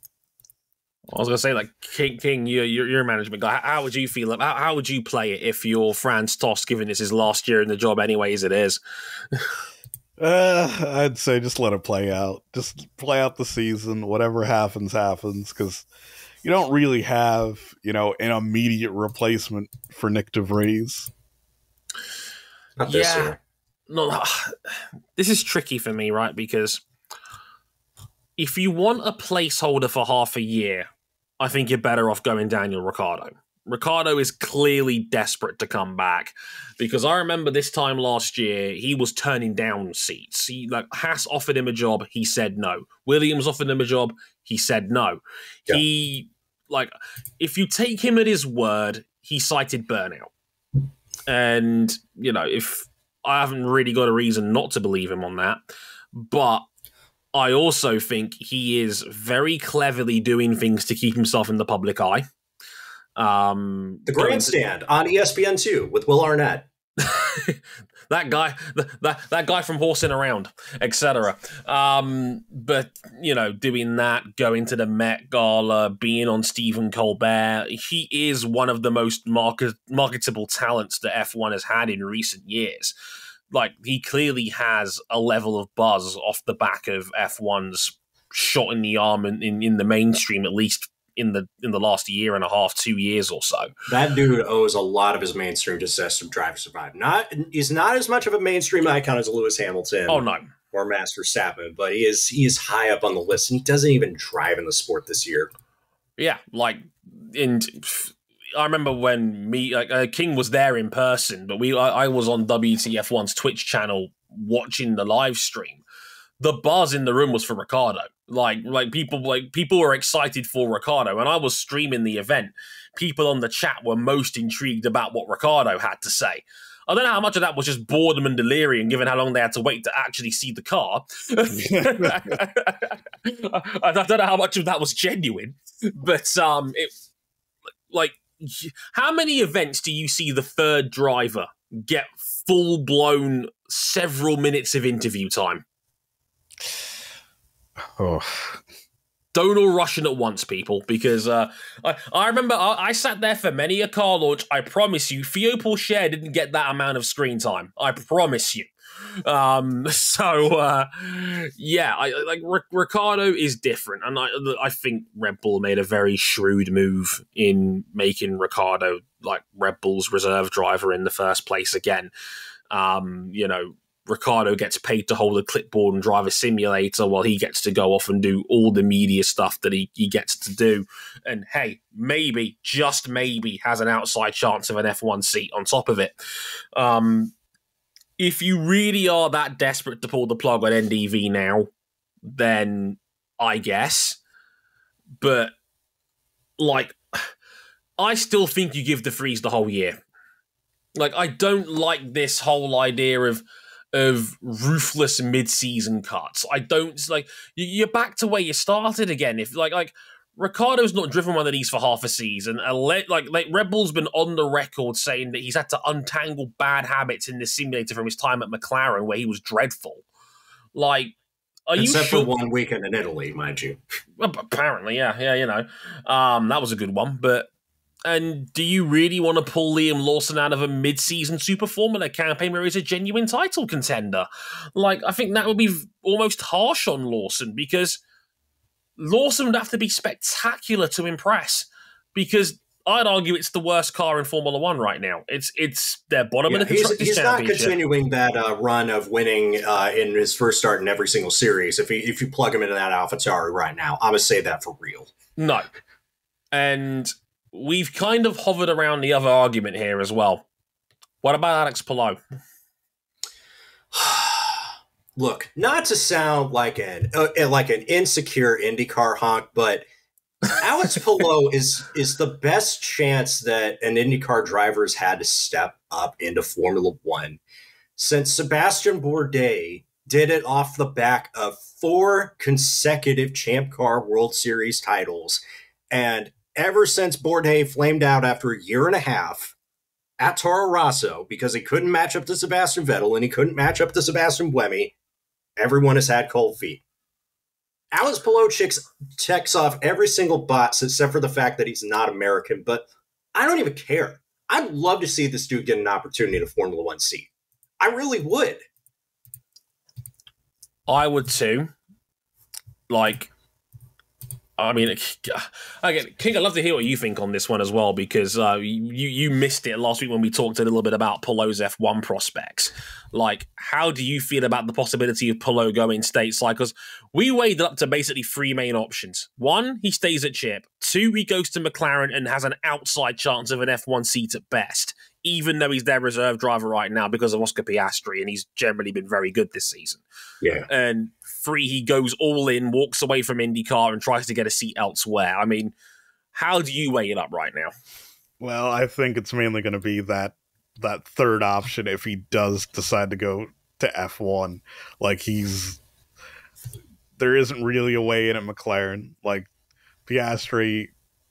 I was going to say, like, King, you're a management guy. How would you feel? How would you play it if you're Franz Tost, given this his last year in the job anyway as it is? I'd say just let it play out. Just play out the season. Whatever happens, happens. Because you don't really have, an immediate replacement for Nick DeVries. Not this year. No, this is tricky for me, right? Because if you want a placeholder for half a year, I think you're better off going Daniel Ricciardo. Ricciardo is clearly desperate to come back, because I remember this time last year, he was turning down seats. Haas offered him a job, he said no. Williams offered him a job, he said no. Yeah. If you take him at his word, he cited burnout. And, you know, if I haven't really got a reason not to believe him on that, but I also think he is very cleverly doing things to keep himself in the public eye. The Grandstand on ESPN2 with Will Arnett. that guy from Horsing Around, etc. But, you know, doing that, going to the Met Gala, being on Stephen Colbert, he is one of the most marketable talents that F1 has had in recent years. Like, he clearly has a level of buzz off the back of F1's shot in the arm in the mainstream, at least in the last year and a half, 2 years or so. That dude owes a lot of his mainstream success to Drive to Survive. He's not as much of a mainstream icon as Lewis Hamilton. Oh no, or Max Verstappen, but he is high up on the list, and he doesn't even drive in the sport this year. Yeah, like, and I remember when King was there in person, but I was on WTF1's Twitch channel watching the live stream. The buzz in the room was for Ricciardo. People were excited for Ricciardo, and I was streaming the event. People on the chat were most intrigued about what Ricciardo had to say. I don't know how much of that was just boredom and delirium, given how long they had to wait to actually see the car. I don't know how much of that was genuine, but how many events do you see the third driver get full-blown several minutes of interview time? Oh. Don't all rush in at once, people, because I remember I sat there for many a car launch. I promise you, Theo Pourchaire didn't get that amount of screen time. I promise you. Ricciardo is different, and I think Red Bull made a very shrewd move in making Ricciardo like Red Bull's reserve driver in the first place again. Ricciardo gets paid to hold a clipboard and drive a simulator while he gets to go off and do all the media stuff that he gets to do. And hey, maybe, just maybe, has an outside chance of an F1 seat on top of it. If you really are that desperate to pull the plug on NDV now, then I guess. But, I still think you give De Vries the whole year. I don't like this whole idea of ruthless mid-season cuts. I don't you're back to where you started again. If Ricciardo's not driven one of these for half a season, Red Bull's been on the record saying that he's had to untangle bad habits in this simulator from his time at McLaren, where he was dreadful. Except for 1 weekend in Italy, mind you. Apparently, yeah, that was a good one, but. And do you really want to pull Liam Lawson out of a mid-season Super Formula campaign where he's a genuine title contender? I think that would be almost harsh on Lawson, because Lawson would have to be spectacular to impress, because I'd argue it's the worst car in Formula One right now. It's their bottom of the Constructors' Championship. He's not continuing that run of winning in his first start in every single series. If you plug him into that AlphaTauri right now, I'm going to say that for real. No. And we've kind of hovered around the other argument here as well. What about Alex Palou? Look, not to sound like an insecure IndyCar honk, but Alex Palou is the best chance that an IndyCar driver has had to step up into Formula One since Sebastian Bourdais did it off the back of 4 consecutive Champ Car World Series titles. And ever since Bourdais flamed out after a year and a half at Toro Rosso because he couldn't match up to Sebastian Vettel and he couldn't match up to Sebastian Buemi, everyone has had cold feet. Alex Palou checks off every single box except for the fact that he's not American, but I don't even care. I'd love to see this dude get an opportunity to Formula One seat. I really would. I would too. Again, King, I'd love to hear what you think on this one as well, because you missed it last week when we talked a little bit about Palou's F1 prospects. How do you feel about the possibility of Palou going stateside? Because we weighed it up to basically 3 main options. 1, he stays at Chip. 2, he goes to McLaren and has an outside chance of an F1 seat at best, even though he's their reserve driver right now because of Oscar Piastri, and he's generally been very good this season. Yeah. And 3, he goes all in, walks away from IndyCar and tries to get a seat elsewhere. I mean, how do you weigh it up right now? Well, I think it's mainly going to be that that third option if he does decide to go to F1. Like there isn't really a way in at McLaren. Like Piastri,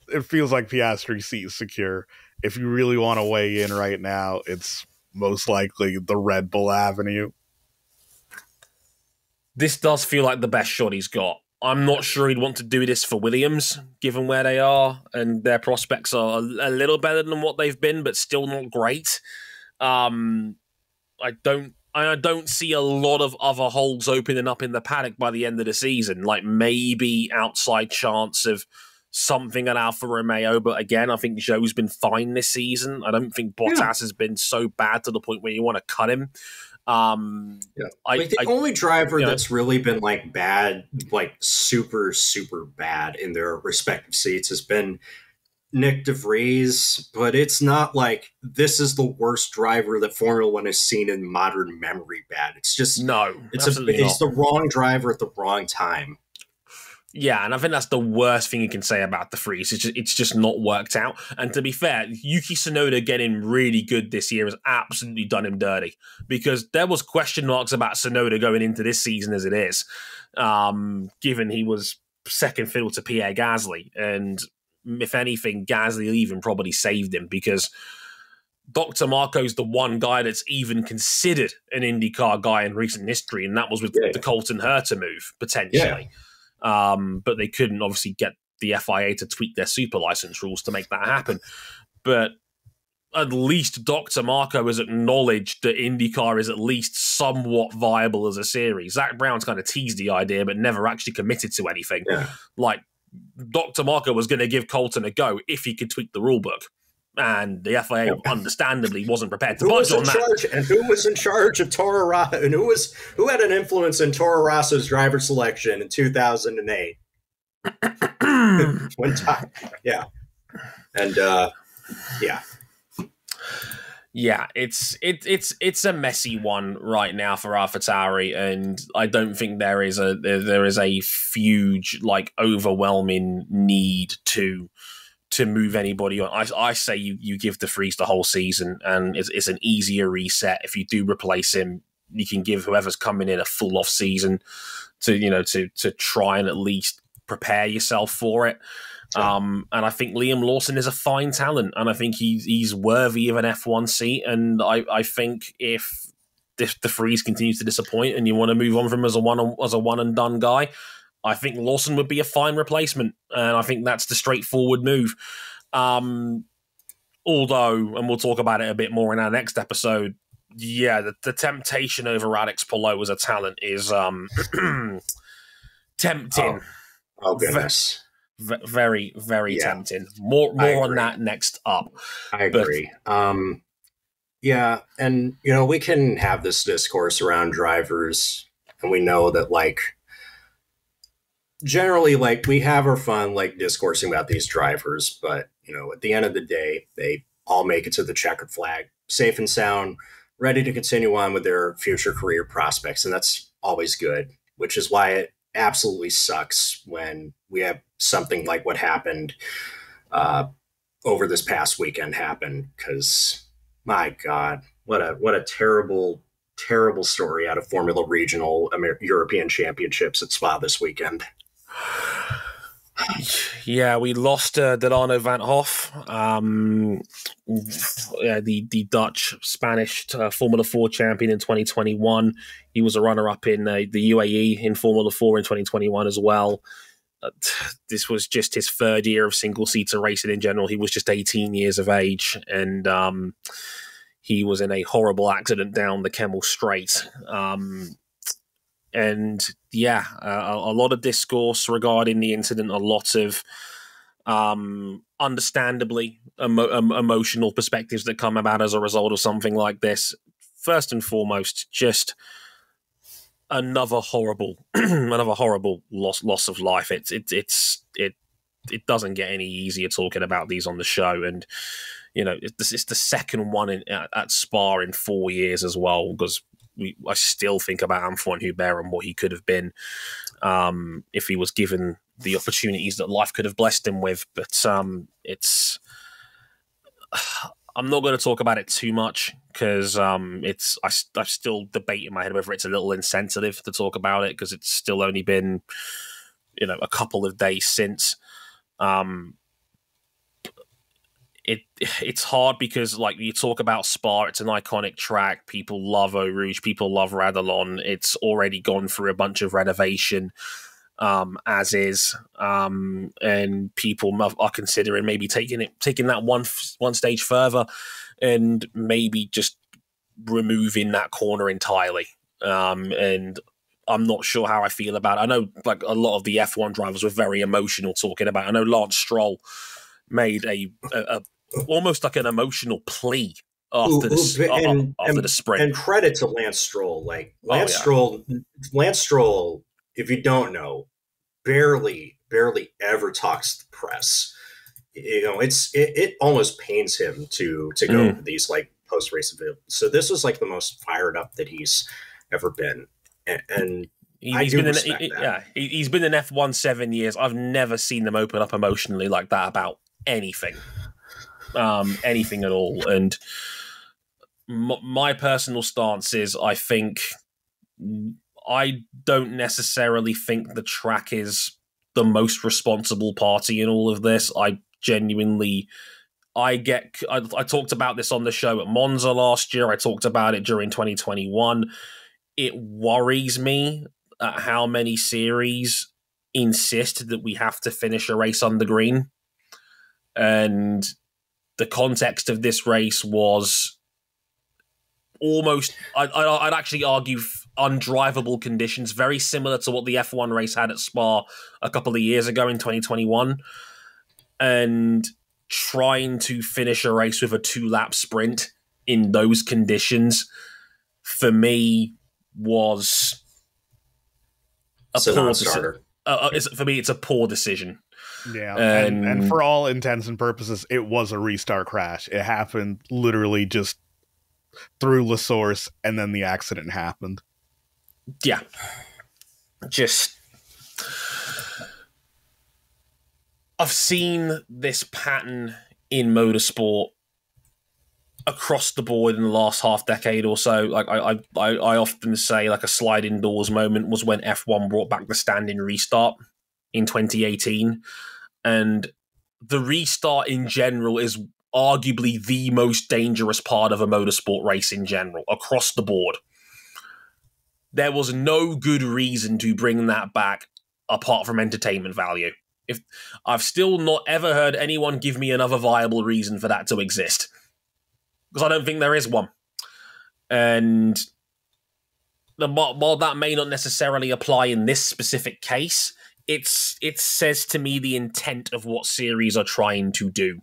it feels like Piastri's seat is secure. If you really want to weigh in right now, it's most likely the Red Bull avenue. This does feel like the best shot he's got. I'm not sure he'd want to do this for Williams, given where they are, and their prospects are a little better than what they've been, but still not great. I don't see a lot of other holes opening up in the paddock by the end of the season. Like maybe outside chance of something at Alfa Romeo, but again, I think Zhou's been fine this season. I don't think Bottas has been so bad to the point where you want to cut him. The only driver that's really been like bad, like super, super bad in their respective seats has been Nick DeVries, but it's not like this is the worst driver that Formula One has seen in modern memory bad. It's just it's the wrong driver at the wrong time. Yeah, and I think that's the worst thing you can say about the Freeze. It's just not worked out. And to be fair, Yuki Tsunoda getting really good this year has absolutely done him dirty, because there was question marks about Tsunoda going into this season as it is, given he was second fiddle to Pierre Gasly. And if anything, Gasly even probably saved him, because Dr. Marco's the one guy that's even considered an IndyCar guy in recent history, and that was with the Colton Herta move, potentially. Yeah. But they couldn't obviously get the FIA to tweak their super license rules to make that happen. But at least Dr. Marco has acknowledged that IndyCar is at least somewhat viable as a series. Zach Brown's kind of teased the idea, but never actually committed to anything. Yeah. Like, Dr. Marco was going to give Colton a go if he could tweak the rule book. And the FIA understandably wasn't prepared to budge on that. And who was in charge of Toro Rosso? And who had an influence in Toro Rosso's driver selection in 2008? One time, yeah, and yeah, it's a messy one right now for AlphaTauri, and I don't think there is a huge, like, overwhelming need to move anybody on. I say you give De Vries the whole season, and it's an easier reset. If you do replace him, you can give whoever's coming in a full off season to try and at least prepare yourself for it. And I think Liam Lawson is a fine talent, and I think he's worthy of an F1 seat. And I think if De Vries continues to disappoint and you want to move on from him as a one and done guy, I think Lawson would be a fine replacement, and I think that's the straightforward move. Although, and we'll talk about it a bit more in our next episode, the temptation over Alex Palou as a talent is tempting. Oh goodness. Very, very tempting. More on that next up. I agree. And, we can have this discourse around drivers, and we know that, like, generally, like, we have our fun, like, discoursing about these drivers, but, at the end of the day, they all make it to the checkered flag, safe and sound, ready to continue on with their future career prospects, and that's always good, which is why it absolutely sucks when we have something like what happened over this past weekend happen, because, my God, what a terrible, terrible story out of Formula Regional European Championships at Spa this weekend. Yeah, we lost Dilano van Hoff, the Dutch-Spanish Formula 4 champion in 2021. He was a runner-up in the UAE in Formula 4 in 2021 as well. This was just his third year of single-seater racing in general. He was just 18 years of age, and he was in a horrible accident down the Kemmel Straight. And a lot of discourse regarding the incident, a lot of understandably emotional perspectives that come about as a result of something like this. First and foremost, just another horrible loss of life. It doesn't get any easier talking about these on the show, and it's the second one at Spa in 4 years as well, because I still think about Antoine Hubert and what he could have been if he was given the opportunities that life could have blessed him with. But I'm not going to talk about it too much because I still debate in my head whether it's a little insensitive to talk about it because it's still only been a couple of days since. It's hard because like you talk about Spa, it's an iconic track. People love Eau Rouge, people love Radallon. It's already gone through a bunch of renovation. As is, and people are considering maybe taking that one stage further, and maybe just removing that corner entirely. And I'm not sure how I feel about it. I know like a lot of the F1 drivers were very emotional talking about it. I know Lance Stroll made a almost like an emotional plea after the sprint. And credit to Lance Stroll. Like Lance Stroll, if you don't know, barely ever talks to the press. It almost pains him to go to these like post-race events. So this was like the most fired up that he's ever been. And he's been in F1 7 years. I've never seen them open up emotionally like that about anything. Anything at all. And my personal stance is I don't necessarily think the track is the most responsible party in all of this. I talked about this on the show at Monza last year. I talked about it during 2021. It worries me at how many series insist that we have to finish a race on the green. And the context of this race was almost, I'd actually argue, undrivable conditions, very similar to what the F1 race had at Spa a couple of years ago in 2021. And trying to finish a race with a 2-lap sprint in those conditions, for me, was a poor decision. For me, it's a poor decision. Yeah, and for all intents and purposes, it was a restart crash. It happened literally just through La Source, and then the accident happened. Yeah. Just... I've seen this pattern in motorsport across the board in the last half decade or so. Like I often say, like a sliding doors moment was when F1 brought back the standing restart in 2018. And the restart in general is arguably the most dangerous part of a motorsport race in general, across the board. There was no good reason to bring that back apart from entertainment value. If I've still not ever heard anyone give me another viable reason for that to exist, because I don't think there is one. And while that may not necessarily apply in this specific case, it says to me the intent of what series are trying to do.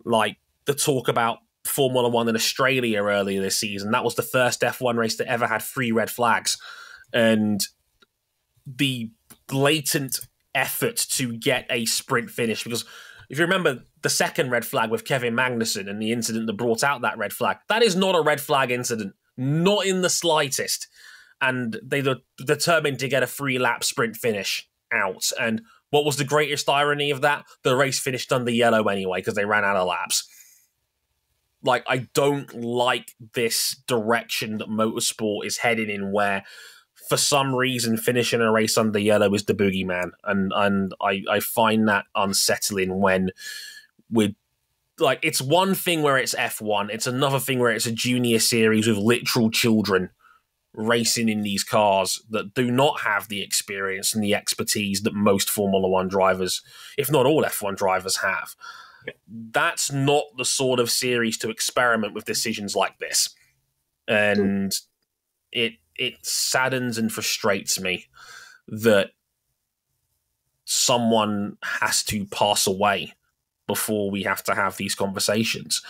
Like the talk about Formula One in Australia earlier this season, that was the first F1 race that ever had 3 red flags, and the blatant effort to get a sprint finish. Because if you remember the second red flag with Kevin Magnussen and the incident that brought out that red flag, that is not a red flag incident, not in the slightest. And they were determined to get a 3-lap sprint finish out. And what was the greatest irony of that? The race finished under yellow anyway because they ran out of laps. Like, I don't like this direction that motorsport is heading in, where for some reason finishing a race under yellow is the boogeyman. And I find that unsettling when we're like, it's one thing where it's F1, it's another thing where it's a junior series with literal children racing in these cars that do not have the experience and the expertise that most Formula One drivers, if not all F1 drivers, have. That's not the sort of series to experiment with decisions like this. And it saddens and frustrates me that someone has to pass away before we have to have these conversations.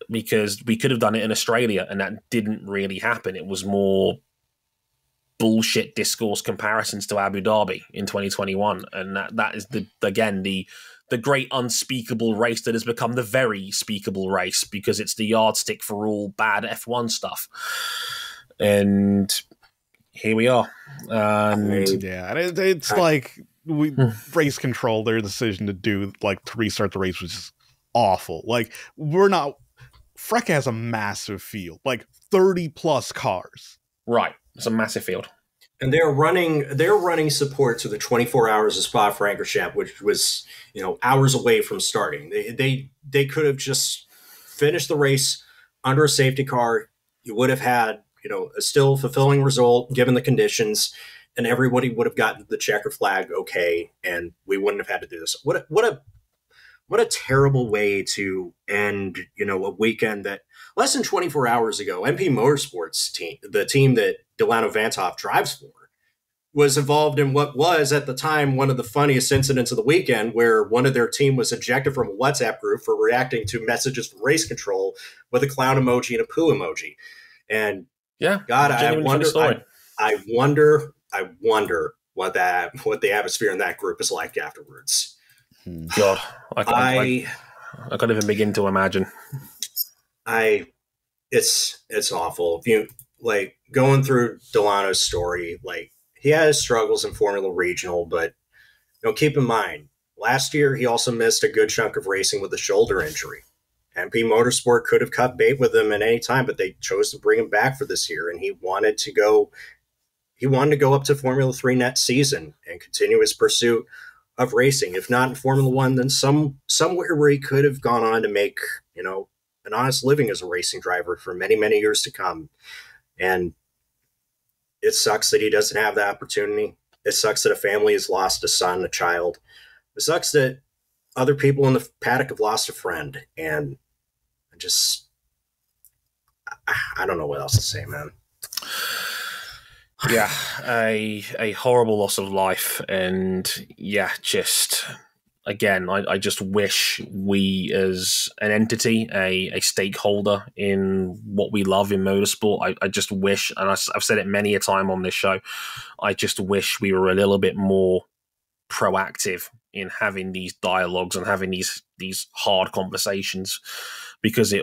Because we could have done it in Australia and that didn't really happen. It was more bullshit discourse comparisons to Abu Dhabi in 2021. And that is the great unspeakable race that has become the very speakable race because it's the yardstick for all bad F1 stuff. And here we are. And yeah, it's like race control, their decision to restart the race was just awful. Like, Freck has a massive field, like 30 plus cars. Right. It's a massive field. And they're running support to the 24 hours of Spa-Francorchamps, which was, hours away from starting. They could have just finished the race under a safety car. You would have had, a still fulfilling result given the conditions, and everybody would have gotten the checker flag okay, and we wouldn't have had to do this. What a terrible way to end, a weekend that less than 24 hours ago, MP Motorsports team, the team that Dilano Vantoff drives for, was involved in what was at the time one of the funniest incidents of the weekend, where one of their team was ejected from a WhatsApp group for reacting to messages from race control with a clown emoji and a poo emoji. And yeah, God, I wonder what the atmosphere in that group is like afterwards. God, I can't even begin to imagine. It's awful. If you going through Delano's story, he has struggles in Formula Regional, but keep in mind, last year he also missed a good chunk of racing with a shoulder injury. MP Motorsport could have cut bait with him at any time, but they chose to bring him back for this year, and he wanted to go up to Formula 3 next season and continue his pursuit of racing. If not in Formula 1, then somewhere where he could have gone on to make, an honest living as a racing driver for many, many years to come. And it sucks that he doesn't have that opportunity. It sucks that a family has lost a son, a child. It sucks that other people in the paddock have lost a friend. And I don't know what else to say, man. Yeah, a horrible loss of life, and just again, I just wish we as an entity, a stakeholder in what we love in motorsport, I just wish, and I've said it many a time on this show, I just wish we were a little bit more proactive in having these dialogues and having these hard conversations, because it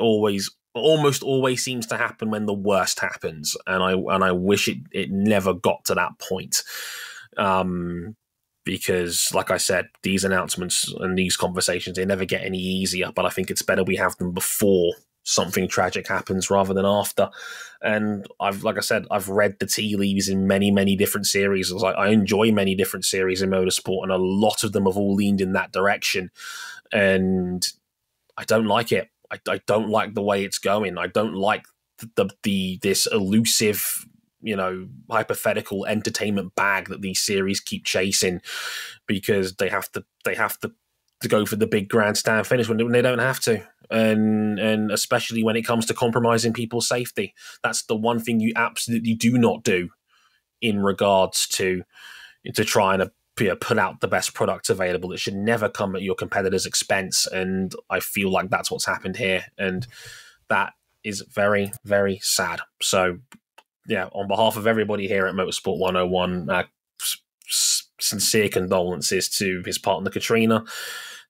almost always seems to happen when the worst happens, and I wish it never got to that point, because like I said, these announcements and these conversations, they never get any easier, but I think it's better we have them before something tragic happens rather than after. And I've read the tea leaves in many different series. I enjoy many different series in motorsport, and a lot of them have all leaned in that direction, and I don't like it. I don't like the way it's going. I don't like this elusive, hypothetical entertainment bag that these series keep chasing, because they have to go for the big grandstand finish when they don't have to, and especially when it comes to compromising people's safety. That's the one thing you absolutely do not do in regards to trying to put out the best product available. It should never come at your competitor's expense, and I feel like that's what's happened here, and that is very, very sad. So yeah, on behalf of everybody here at Motorsport 101, sincere condolences to his partner Katrina,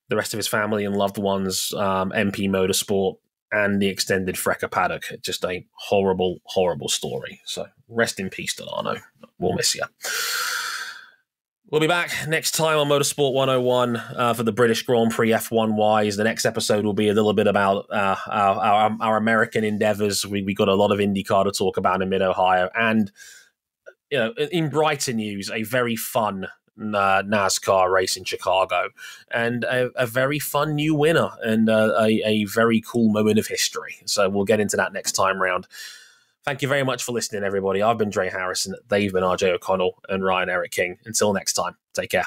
the rest of his family and loved ones, MP Motorsport, and the extended Frecker paddock. Just a horrible, horrible story. So rest in peace, Dilano. We'll miss you. We'll be back next time on Motorsport 101 for the British Grand Prix F1 wise. The next episode will be a little bit about our American endeavors. We got a lot of IndyCar to talk about in Mid-Ohio. And, in brighter news, a very fun NASCAR race in Chicago, and a very fun new winner, and a very cool moment of history. So we'll get into that next time round. Thank you very much for listening, everybody. I've been Dre Harrison. They've been RJ O'Connell and Ryan Eric King. Until next time, take care.